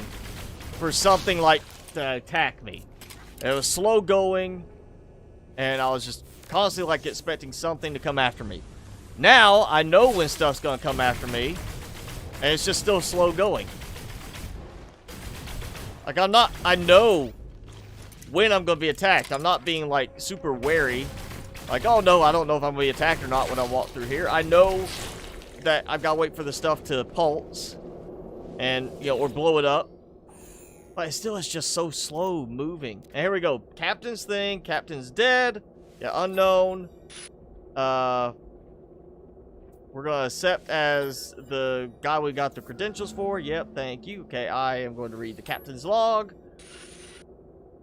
for something like to attack me. It was slow going, and I was just constantly like expecting something to come after me. Now I know when stuff's gonna come after me, and it's just still slow going. Like I know when I'm gonna be attacked. I'm not being like super wary. Like, oh no, I don't know if I'm gonna be attacked or not when I walk through here. I know that I've gotta wait for the stuff to pulse and, you know, or blow it up. But it still is just so slow moving. And here we go. Captain's thing. Captain's dead. Yeah, unknown. We're gonna accept as the guy we got the credentials for. Yep, thank you. Okay, I am going to read the captain's log.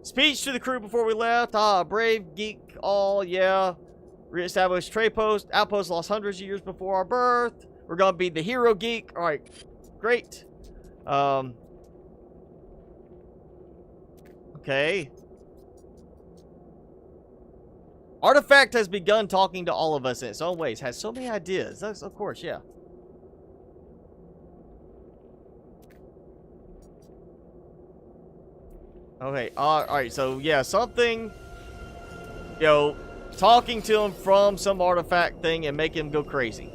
Speech to the crew before we left. Ah, brave geek all, yeah. Re-established trade post. Outpost lost hundreds of years before our birth. We're gonna be the hero geek. Alright, great. Okay. Artifact has begun talking to all of us in its own ways. Has so many ideas. That's, of course, yeah. Okay, alright, so yeah, something, you know, talking to him from some artifact thing and making him go crazy.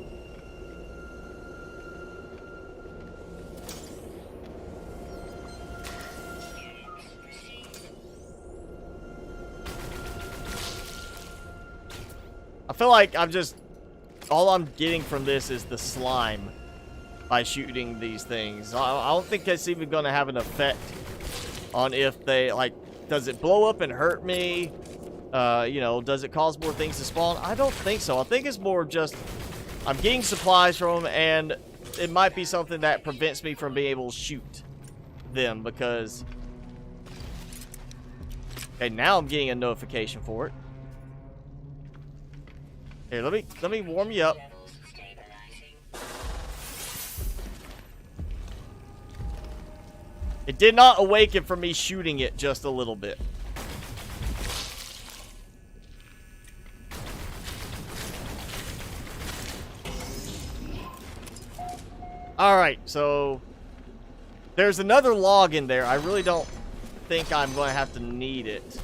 I feel like all I'm getting from this is the slime by shooting these things. I don't think that's even going to have an effect on if they, like, does it blow up and hurt me? You know, does it cause more things to spawn? I don't think so. I think it's more just I'm getting supplies from them, and it might be something that prevents me from being able to shoot them because... Okay, now I'm getting a notification for it. Here, let me warm you up. It did not awaken from me shooting it just a little bit. Alright, so there's another log in there. I really don't think I'm going to have to need it.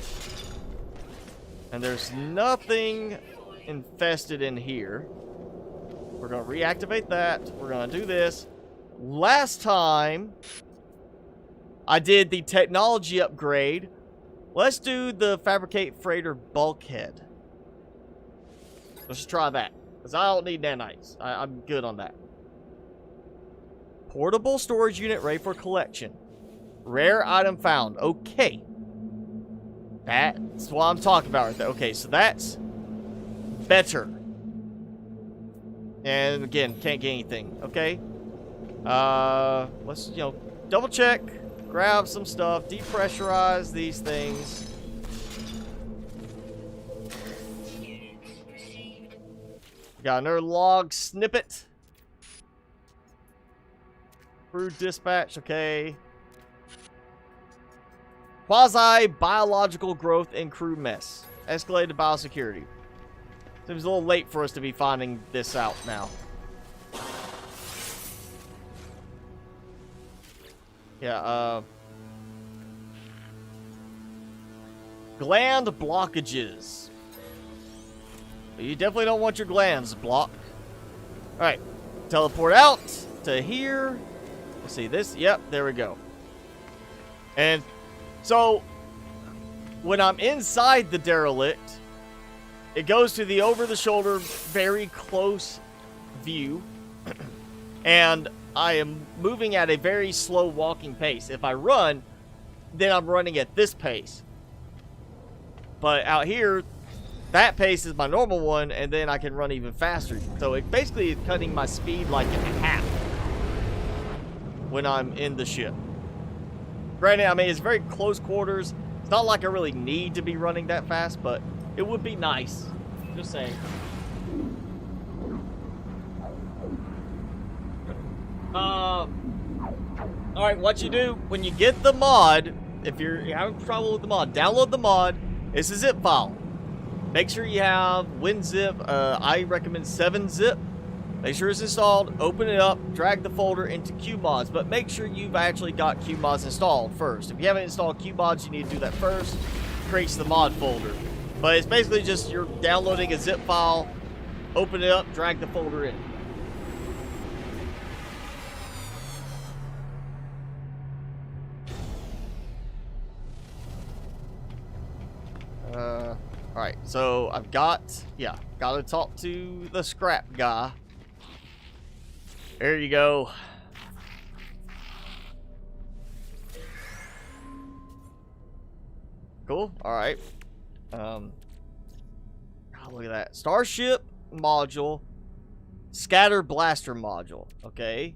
And there's nothing infested in here. We're going to reactivate that. We're going to do this. Last time I did the technology upgrade. Let's do the fabricate freighter bulkhead. Let's try that, because I don't need nanites. I'm good on that. Portable storage unit ready for collection. Rare item found. Okay. That's what I'm talking about right there. Okay, so that's better. And again, can't get anything. Okay. Let's, you know, double check. Grab some stuff. Depressurize these things. Got another log snippet. Crew dispatch. Okay. Quasi-biological growth and crew mess. Escalated biosecurity. Seems a little late for us to be finding this out now. Yeah, gland blockages. You definitely don't want your glands blocked. Alright. Teleport out to here. Let's see this. Yep, there we go. And so, when I'm inside the derelict, it goes to the over-the-shoulder, very close view. And I am moving at a very slow walking pace. If I run, then I'm running at this pace. But out here, that pace is my normal one, and then I can run even faster. So it basically is cutting my speed like in half when I'm in the ship. Granted, I mean, it's very close quarters. It's not like I really need to be running that fast, but it would be nice. Just saying. Alright, what you do when you get the mod, if you're having trouble with the mod, download the mod. It's a zip file. Make sure you have WinZip. I recommend 7-zip. Make sure it's installed. Open it up. Drag the folder into QMods. But make sure you've actually got QMods installed first. If you haven't installed QMods, you need to do that first. Creates the mod folder. But it's basically just you're downloading a zip file. Open it up. Drag the folder in. Alright, so I've gotta talk to the scrap guy. There you go. Cool, alright. Oh, look at that. Starship module. Scatter blaster module. Okay.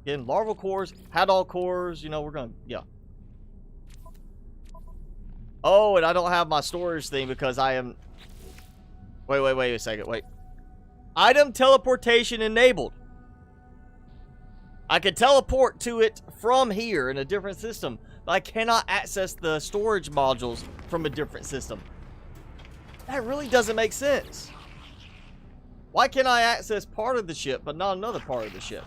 Again, larval cores, hadal cores, you know, we're gonna, yeah. Oh, and I don't have my storage thing because I am... Wait a second, wait. Item teleportation enabled. I can teleport to it from here in a different system, but I cannot access the storage modules from a different system. That really doesn't make sense. Why can I access part of the ship, but not another part of the ship?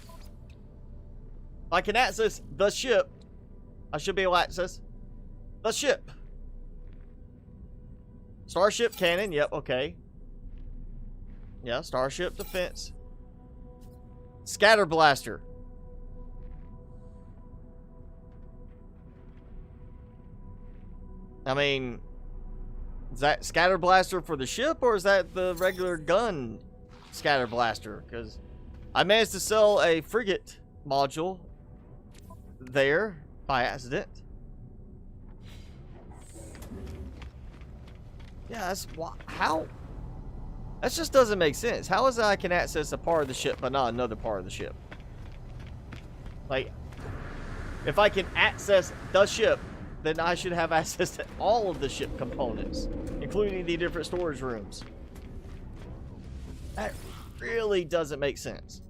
If I can access the ship, I should be able to access the ship. Starship cannon, yep, okay. Yeah, Starship defense. Scatter blaster. I mean, is that scatter blaster for the ship, or is that the regular gun scatter blaster? Because I managed to sell a frigate module there by accident. Yeah, that's how. That just doesn't make sense. How is it I can access a part of the ship but not another part of the ship? Like, if I can access the ship, then I should have access to all of the ship components, including the different storage rooms. That really doesn't make sense.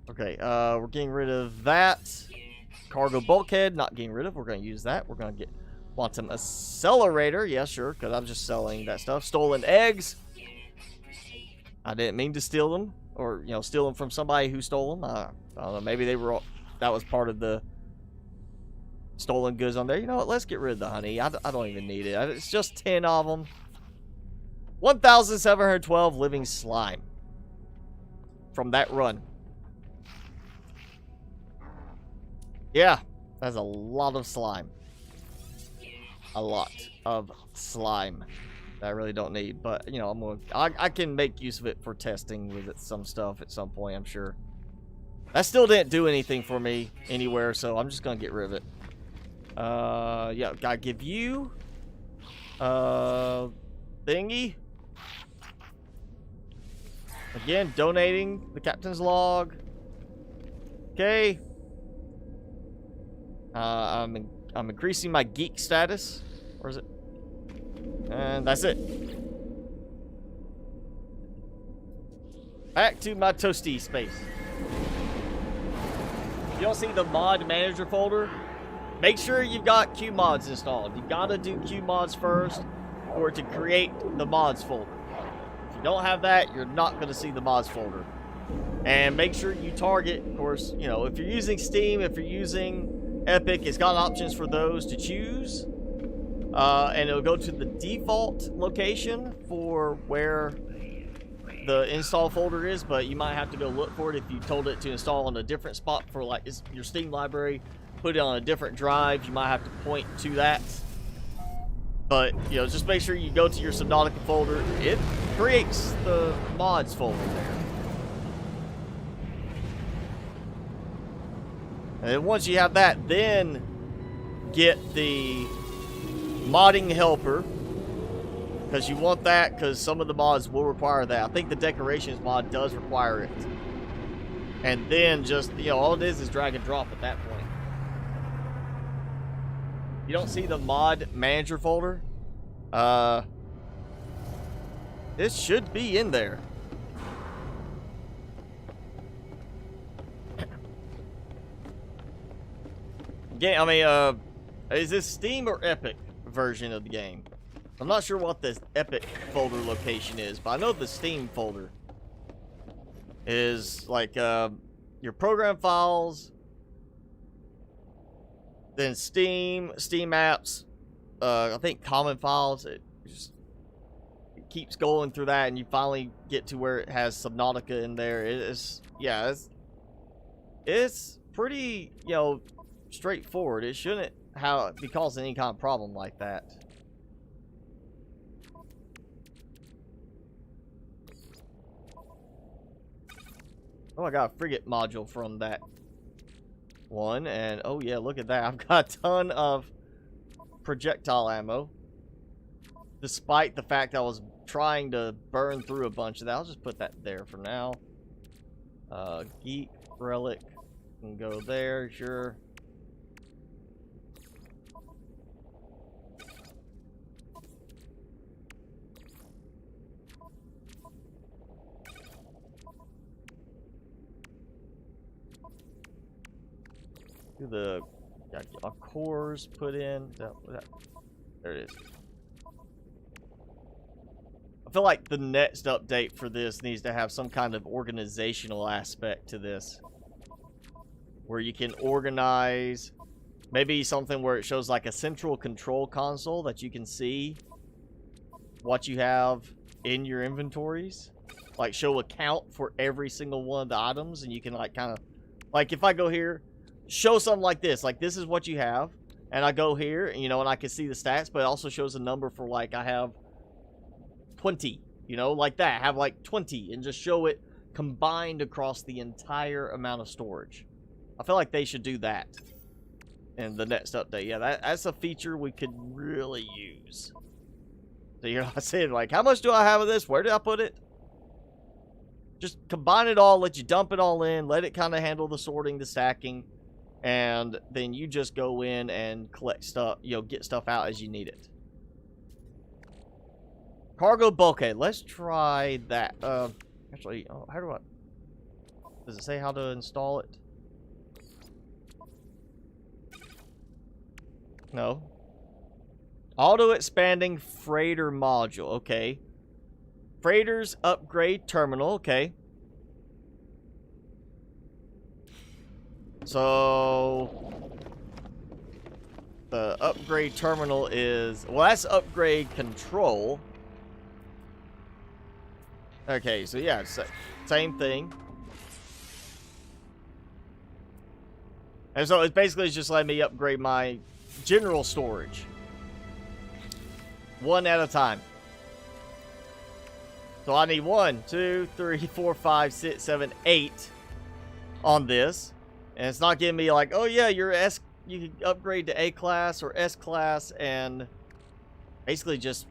Okay, we're getting rid of that. Cargo bulkhead, not getting rid of. We're going to use that. We're going to get quantum accelerator. Yeah, sure, because I'm just selling that stuff. Stolen eggs. I didn't mean to steal them, or, you know, steal them from somebody who stole them. I don't know. Maybe they were all, that was part of the stolen goods on there. You know what? Let's get rid of the honey. I don't even need it. It's just 10 of them. 1,712 living slime from that run. Yeah, that's a lot of slime. A lot of slime that I really don't need, but you know, I can make use of it for testing with it, some stuff at some point, I'm sure. That still didn't do anything for me anywhere, so I'm just gonna get rid of it. Yeah, gotta give you thingy. Again, donating the captain's log. Okay. I'm increasing my geek status. Where is it? And that's it. Back to my toasty space. You don't see the mod manager folder? Make sure you've got QMods installed. You gotta do QMods first or to create the mods folder. If you don't have that, you're not gonna see the mods folder. And make sure you target, of course, you know, if you're using Steam, if you're using Epic, it's got options for those to choose. And it'll go to the default location for where the install folder is, but you might have to go look for it if you told it to install on a different spot for like your Steam library. Put it on a different drive, you might have to point to that. But, you know, just make sure you go to your Subnautica folder. It creates the mods folder there. And then once you have that, then get the modding helper. Because you want that, because some of the mods will require that. I think the decorations mod does require it. And then just, you know, all it is drag and drop at that point. You don't see the mod manager folder? This should be in there. Game, I mean, is this Steam or Epic version of the game? I'm not sure what the Epic folder location is, but I know the Steam folder is like your program files, then Steam apps, I think common files. It keeps going through that, and you finally get to where it has Subnautica in there. It's pretty, you know, straightforward. It shouldn't be causing any kind of problem like that. Oh, I got a frigate module from that one, and oh yeah, look at that. I've got a ton of projectile ammo. Despite the fact I was trying to burn through a bunch of that. I'll just put that there for now. Geek, relic, can go there, sure. Do the cores put in. There it is. I feel like the next update for this needs to have some kind of organizational aspect to this, where you can organize, maybe something where it shows like a central control console that you can see what you have in your inventories, like show a count for every single one of the items, and you can like kind of, like if I go here, show something like this is what you have, and I go here, you know, and I can see the stats, but it also shows a number for like I have 20, you know, like that, have like 20, and just show it combined across the entire amount of storage. I feel like they should do that in the next update. Yeah, that's a feature we could really use. So, you know, I said, like, how much do I have of this? Where did I put it? Just combine it all, let you dump it all in, let it kind of handle the sorting, the stacking, and then you just go in and collect stuff, you know, get stuff out as you need it. Cargo bulkhead. Let's try that. Actually, how do I... Does it say how to install it? No. Auto-expanding freighter module. Okay. Freighters upgrade terminal. Okay. So... the upgrade terminal is... well, that's upgrade control. Okay, so yeah, same thing. And so it's basically just letting me upgrade my general storage. One at a time. So I need 1, 2, 3, 4, 5, 6, 7, 8 on this. And it's not giving me like, oh yeah, you can upgrade to A class or S class and basically just,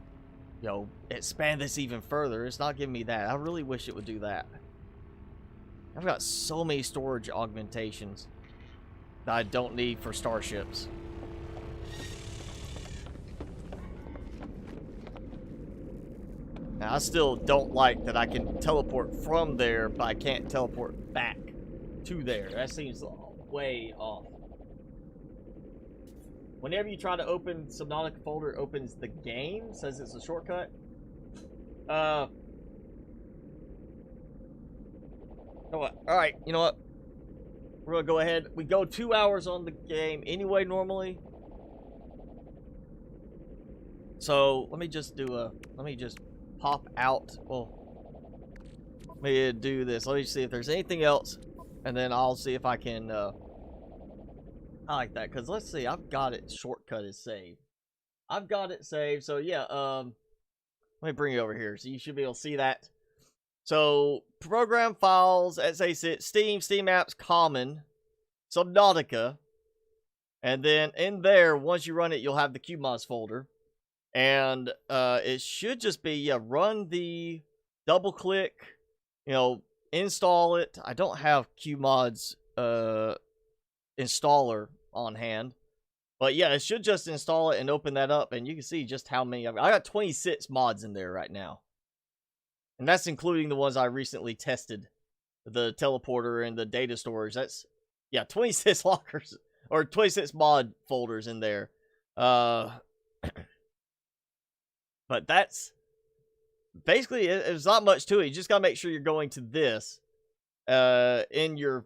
you know, expand this even further. It's not giving me that. I really wish it would do that. I've got so many storage augmentations that I don't need for starships. Now, I still don't like that I can teleport from there, but I can't teleport back to there. That seems way off. Whenever you try to open Subnautica folder, it opens the game, says it's a shortcut. Oh, alright, you know what? We're gonna go ahead. We go 2 hours on the game anyway, normally. So, let me just pop out. Well, let me do this. Let me see if there's anything else, and then I'll see if I can, I like that, because let's see, I've got it, shortcut is saved. I've got it saved, so yeah, let me bring you over here, so you should be able to see that. So, program files, as they sit, Steam apps, common. Subnautica, and then in there, once you run it, you'll have the QMods folder, and it should just be, yeah, run the double click, you know, install it. I don't have QMods installer on hand, but yeah, it should just install it and open that up, and you can see just how many I got 26 mods in there right now, and that's including the ones I recently tested, the teleporter and the data storage. That's, yeah, 26 lockers or 26 mod folders in there. But that's basically it. There's not much to it. You just gotta make sure you're going to this in your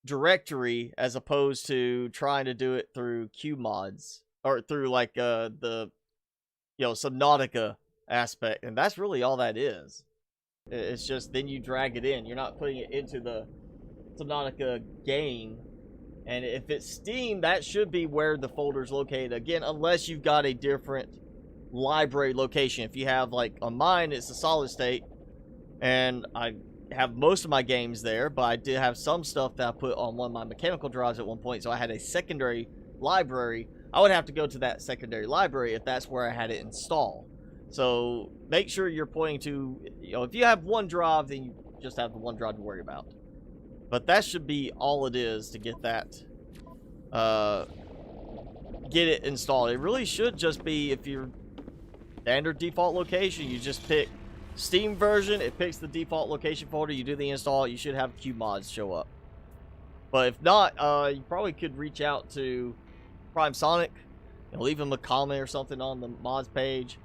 directory, as opposed to trying to do it through QMods or through like the, you know, Subnautica aspect, and that's really all that is. It's just then you drag it in. You're not putting it into the Subnautica game, and if it's Steam, that should be where the folder's located again, unless you've got a different library location. If you have, like on mine, it's a solid state, and I have most of my games there, but I did have some stuff that I put on one of my mechanical drives at one point, so I had a secondary library. I would have to go to that secondary library if that's where I had it installed. So make sure you're pointing to, you know, if you have one drive, then you just have the one drive to worry about. But that should be all it is to get that, get it installed. It really should just be, if you're standard default location, you just pick Steam version, it picks the default location folder, you do the install, you should have QMods show up. But if not, you probably could reach out to Prime Sonic and leave him a comment or something on the mods page.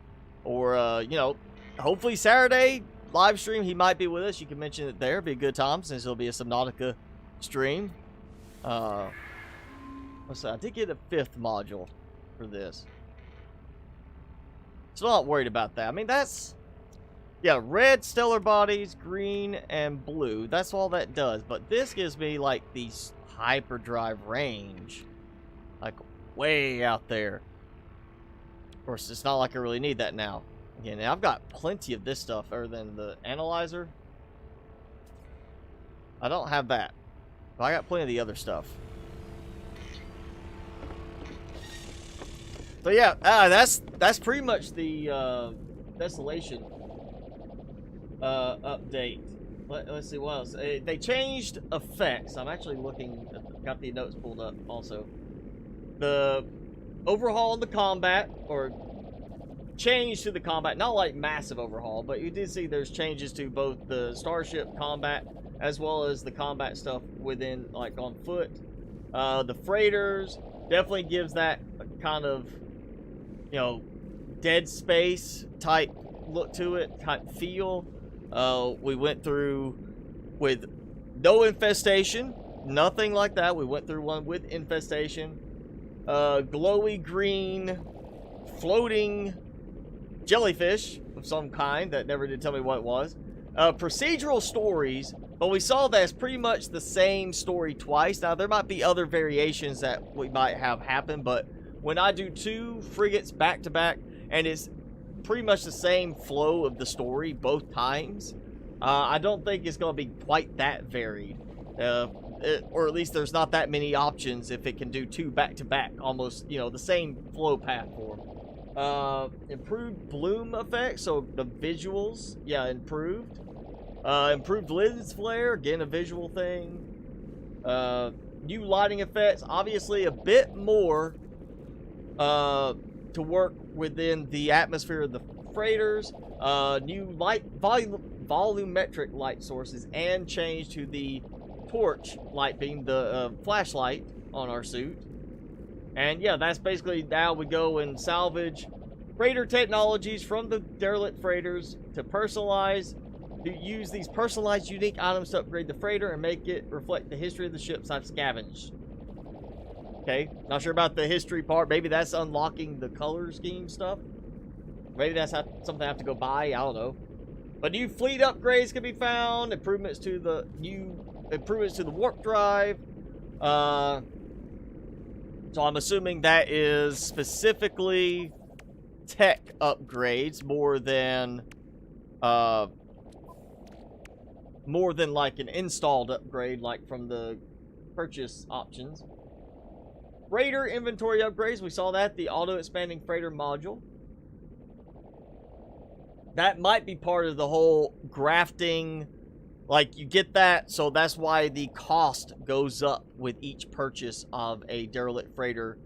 Or, you know, hopefully Saturday, live stream, he might be with us. You can mention it there. Be a good time since it'll be a Subnautica stream. Let's see, I did get a 5th module for this. So not worried about that. I mean, that's... yeah, red stellar bodies, green, and blue. That's all that does. But this gives me, like, the hyperdrive range. Like, way out there. Of course, it's not like I really need that now. Again, I've got plenty of this stuff other than the analyzer. I don't have that. But I got plenty of the other stuff. So yeah, that's pretty much the Desolation update. Let's see what else. They changed effects. I'm actually looking, got the notes pulled up also. The overhaul in the combat, or change to the combat, not like massive overhaul, but you did see there's changes to both the starship combat as well as the combat stuff within, like, on foot. The freighters definitely gives that kind of, you know, Dead Space type look to it, type feel. We went through with no infestation, nothing like that. We went through one with infestation. Glowy green floating jellyfish of some kind that never did tell me what it was. Procedural stories, but we saw that it's pretty much the same story twice. Now, there might be other variations that we might have happen, but when I do 2 frigates back to back, and it's pretty much the same flow of the story both times, I don't think it's going to be quite that varied. Or at least there's not that many options if it can do 2 back-to-back, almost, you know, the same flow path for them. Improved bloom effects, so the visuals, yeah, improved. Improved lens flare, again, a visual thing. New lighting effects, obviously a bit more to work within the atmosphere of the freighters. New volumetric light sources, and change to the torch light beam, the flashlight on our suit. And yeah, that's basically now we go and salvage freighter technologies from the derelict freighters to personalize, to use these personalized unique items to upgrade the freighter and make it reflect the history of the ships I've scavenged. Okay, not sure about the history part. Maybe that's unlocking the color scheme stuff. Maybe that's something I have to go buy. I don't know. But new fleet upgrades can be found. Improvements to the warp drive. So I'm assuming that is specifically tech upgrades more than like an installed upgrade, like from the purchase options. Freighter inventory upgrades. We saw that. The auto-expanding freighter module. That might be part of the whole grafting. Like, you get that, so that's why the cost goes up with each purchase of a derelict freighter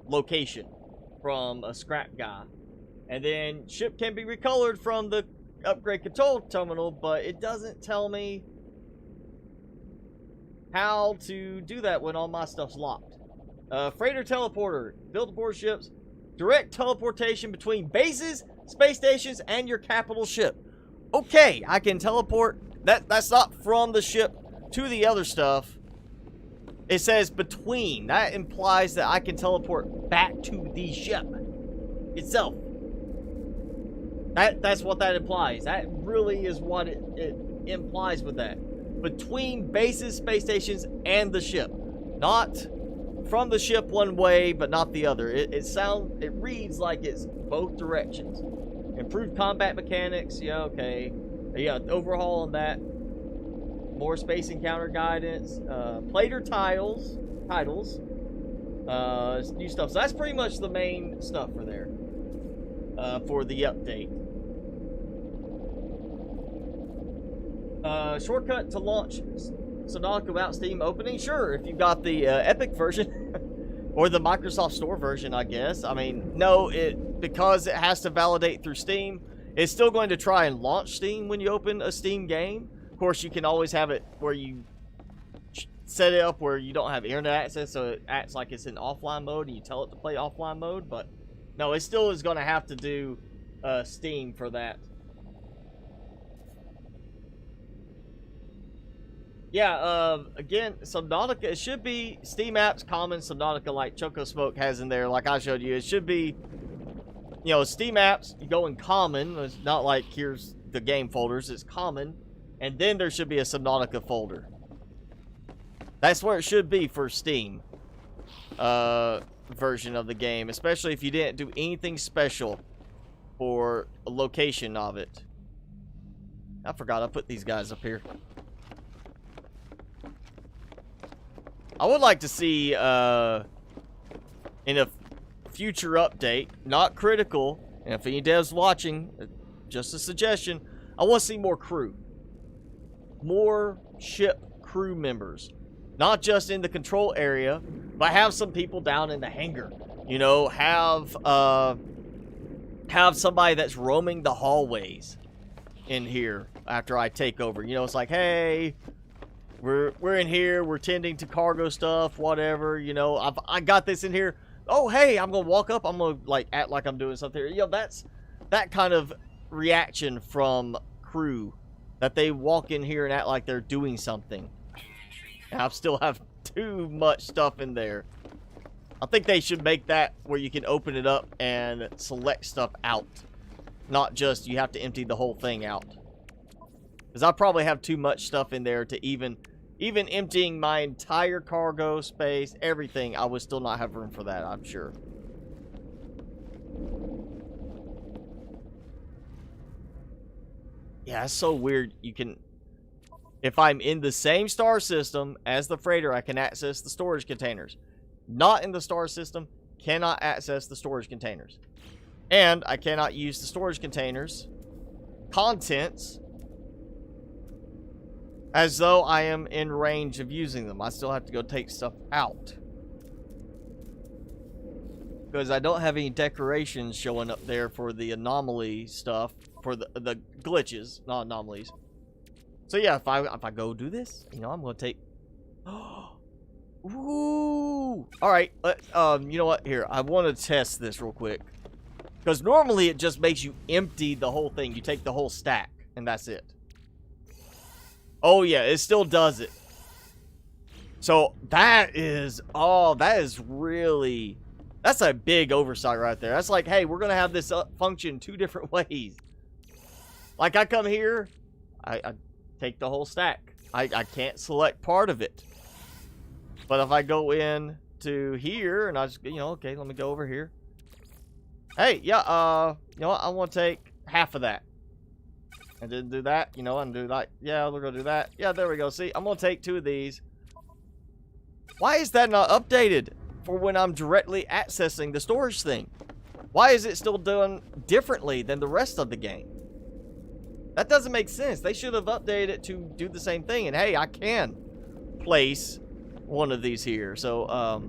location from a scrap guy. And then ship can be recolored from the upgrade control terminal, but it doesn't tell me how to do that when all my stuff's locked. Freighter teleporter. Built aboard ships. Direct teleportation between bases, space stations, and your capital ship. Okay, I can teleport. That's not from the ship to the other stuff. It says between. That implies that I can teleport back to the ship itself. That's what that implies. That really is what it implies with that. Between bases, space stations, and the ship. Not from the ship one way, but not the other. It reads like it's both directions. Improved combat mechanics. Yeah, okay. Yeah, overhaul on that. More space encounter guidance. Plater titles. New stuff. So that's pretty much the main stuff for there. For the update. Shortcut to launch Subnautica without Steam opening? Sure, if you've got the Epic version. Or the Microsoft Store version, I guess. I mean, no, because it has to validate through Steam, it's still going to try and launch Steam when you open a Steam game. Of course, you can always have it where you set it up where you don't have internet access, so it acts like it's in offline mode, and you tell it to play offline mode. But no, it still is going to have to do Steam for that. Yeah, again, Subnautica, it should be Steam apps, common, Subnautica, like Choco Smoke has in there, like I showed you. It should be, you know, Steam apps, you go in common. It's not like here's the game folders, it's common. And then there should be a Subnautica folder. That's where it should be for Steam version of the game, especially if you didn't do anything special for a location of it. I forgot I put these guys up here. I would like to see, in a future update, not critical, and if any devs watching, just a suggestion, I want to see more crew. More ship crew members. Not just in the control area, but have some people down in the hangar. You know, have somebody that's roaming the hallways in here after I take over. You know, it's like, hey, we're in here, we're tending to cargo stuff, whatever, you know, I got this in here. Oh, hey, I'm gonna walk up, I'm gonna like act like I'm doing something. You know, that's that kind of reaction from crew, that they walk in here and act like they're doing something. And I still have too much stuff in there. I think they should make that where you can open it up and select stuff out, not just you have to empty the whole thing out. Because I probably have too much stuff in there to even emptying my entire cargo space, everything, I would still not have room for that, I'm sure. Yeah, it's so weird. You can, if I'm in the same star system as the freighter, I can access the storage containers. Not in the star system, cannot access the storage containers. And I cannot use the storage containers contents as though I am in range of using them. I still have to go take stuff out. Because I don't have any decorations showing up there for the anomaly stuff. For the glitches, not anomalies. So yeah, if I go do this, you know, I'm going to take... Ooh! Alright, you know what? Here, I want to test this real quick. Because normally it just makes you empty the whole thing. You take the whole stack, and that's it. Oh yeah, it still does it. So that is, oh, that is really, that's a big oversight right there. That's like, hey, we're going to have this function 2 different ways. Like I come here, I take the whole stack. I can't select part of it. But if I go in to here and I just, you know, okay, let me go over here. Hey, yeah, you know what, I want to take half of that. And then do that, you know, and do that. Yeah, we're going to do that. Yeah, there we go. See, I'm going to take 2 of these. Why is that not updated for when I'm directly accessing the storage thing? Why is it still done differently than the rest of the game? That doesn't make sense. They should have updated it to do the same thing. And hey, I can place one of these here. So,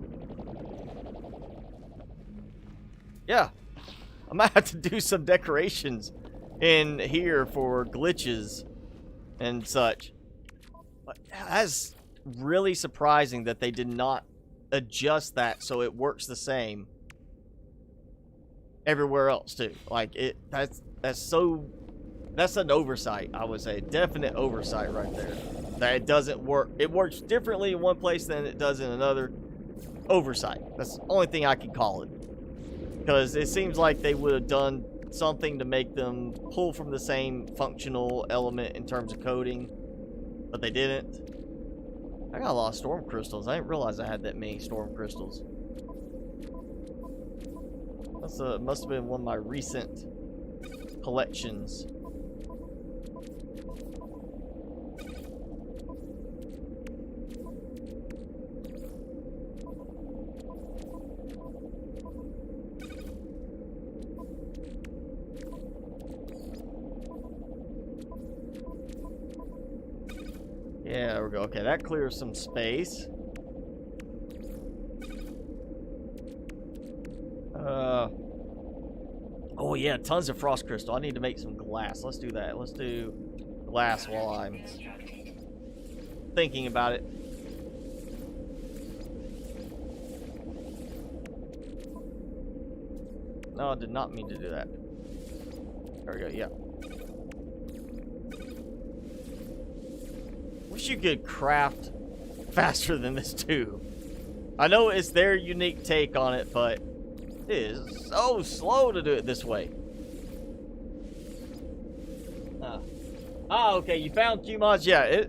yeah. I might have to do some decorations in here for glitches and such. But that's really surprising that they did not adjust that so it works the same everywhere else too. Like that's an oversight, I would say. Definite oversight right there. That it doesn't work. It works differently in one place than it does in another. Oversight. That's the only thing I can call it. Because it seems like they would have done something to make them pull from the same functional element in terms of coding, but they didn't. I got a lot of storm crystals. I didn't realize I had that many storm crystals. That's must have been one of my recent collections. Yeah, there we go. Okay, that clears some space. Oh yeah, tons of frost crystal. I need to make some glass. Let's do that. Let's do glass while I'm thinking about it. No, I did not mean to do that. There we go, yeah. Wish you could craft faster than this too. I know it's their unique take on it, but it is so slow to do it this way. Okay, you found QMods. Yeah,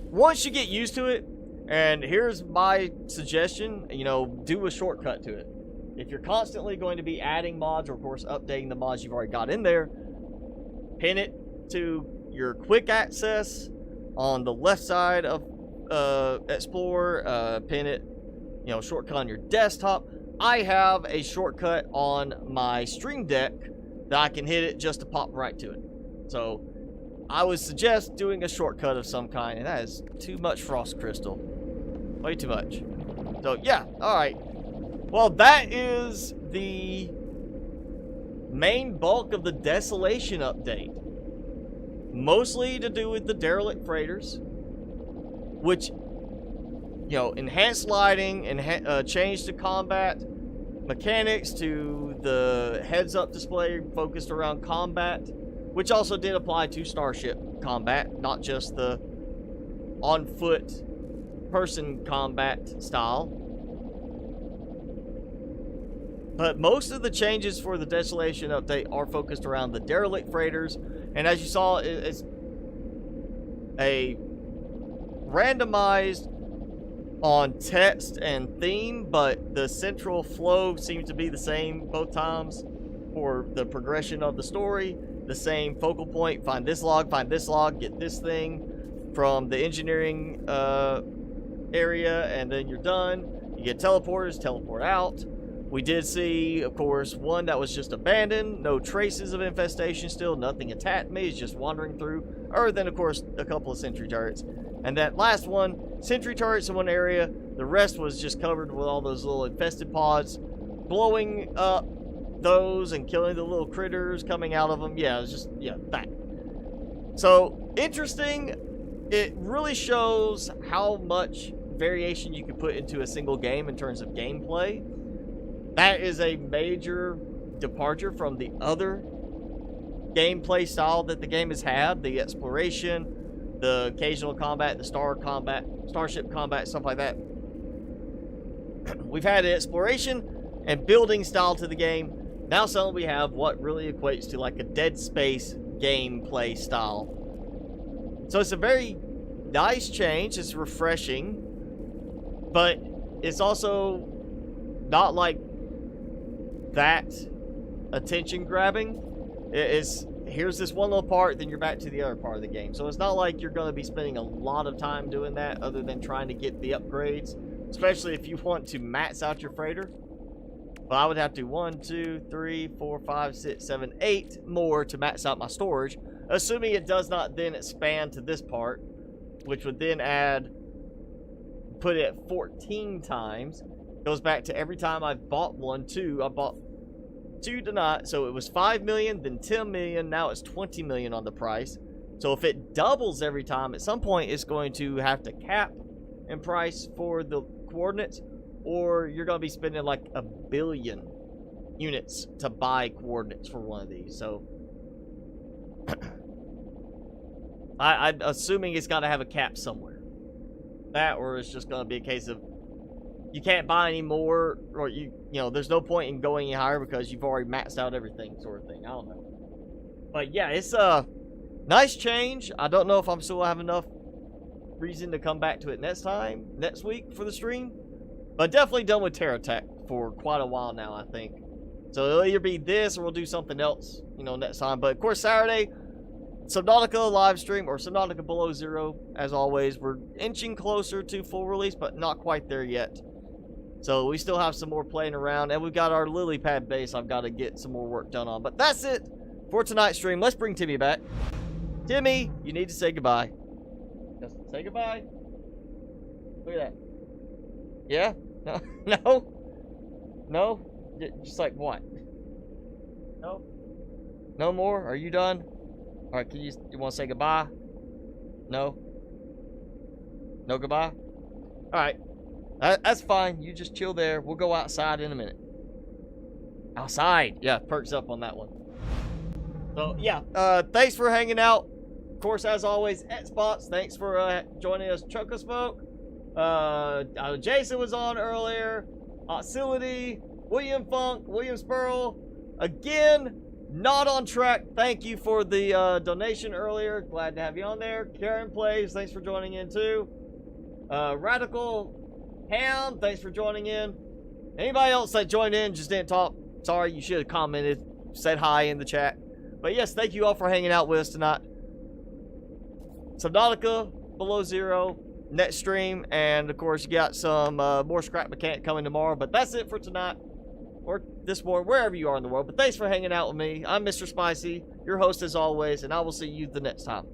once you get used to it, and here's my suggestion, you know, do a shortcut to it. If you're constantly going to be adding mods, or of course updating the mods you've already got in there, pin it to your quick access on the left side of Explorer, pin it, you know, shortcut on your desktop. I have a shortcut on my Stream Deck that I can hit it just to pop right to it. So I would suggest doing a shortcut of some kind, and that is too much frost crystal. Way too much. So yeah, alright. Well, that is the main bulk of the Desolation update. Mostly to do with the derelict freighters, which, you know, enhanced lighting and change to combat mechanics to the heads-up display focused around combat, which also did apply to starship combat, not just the on-foot person combat style. But most of the changes for the Desolation update are focused around the derelict freighters. And as you saw, it's a randomized on text and theme, but the central flow seems to be the same both times for the progression of the story. The same focal point, find this log, get this thing from the engineering area, and then you're done. You get teleporters, teleport out. We did see, of course, one that was just abandoned. No traces of infestation still. Nothing attacked me. It's just wandering through. Or then, of course, a couple of sentry turrets. And that last one, sentry turrets in one area. The rest was just covered with all those little infested pods. Blowing up those and killing the little critters coming out of them. Yeah, it was just, yeah, that. So, interesting. It really shows how much variation you can put into a single game in terms of gameplay. That is a major departure from the other gameplay style that the game has had. The exploration, the occasional combat, the starship combat, stuff like that. We've had an exploration and building style to the game. Now suddenly we have what really equates to like a Dead Space gameplay style. So it's a very nice change. It's refreshing. But it's also not like that attention grabbing. Here's this one little part, then you're back to the other part of the game. So it's not like you're going to be spending a lot of time doing that other than trying to get the upgrades. especially if you want to max out your freighter. But I would have to 1, 2, 3, 4, 5, 6, 7, 8 more to max out my storage, assuming it does not then expand to this part, which would then put it at 14 times. Goes back to every time I've bought one, 2. I bought 2 tonight, so it was 5 million, then 10 million, now it's 20 million on the price. So if it doubles every time, at some point it's going to have to cap in price for the coordinates, or you're going to be spending like 1 billion units to buy coordinates for one of these. So I'm assuming it's got to have a cap somewhere. That, or it's just going to be a case of you can't buy any more, or you know, there's no point in going any higher because you've already maxed out everything, sort of thing. I don't know. But yeah, it's a nice change. I don't know if I'm still have enough reason to come back to it next week for the stream. But definitely done with TerraTech for quite a while now, I think. So it'll either be this or we'll do something else, you know, next time. But of course, Saturday, Subnautica live stream, or Subnautica Below Zero, as always. We're inching closer to full release, but not quite there yet. So we still have some more playing around, and we've got our lily pad base I've got to get some more work done on. But that's it for tonight's stream. Let's bring Timmy back. Timmy, you need to say goodbye. Just say goodbye. Look at that. Yeah? No? No? No? Just like what? No? No more? Are you done? Alright, you want to say goodbye? No? No goodbye? Alright. That's fine. You just chill there. We'll go outside in a minute. Outside. Yeah, perks up on that one. So, yeah. Thanks for hanging out. Of course, as always, Xbox, thanks for joining us. Chocosmoke. Jason was on earlier. Oscillity. William Funk. William Spurl. Again, not on track. Thank you for the donation earlier. Glad to have you on there. Karen Plays, thanks for joining in too. Radical Ham, thanks for joining in. Anybody else that joined in just didn't talk, sorry, you should have commented, said hi in the chat. But yes, thank you all for hanging out with us tonight. Subnautica Below Zero, next stream, and of course you got some more Scrap Mechanic coming tomorrow. But that's it for tonight, or this morning, wherever you are in the world. But thanks for hanging out with me. I'm Mr. Spicy, your host as always, and I will see you the next time.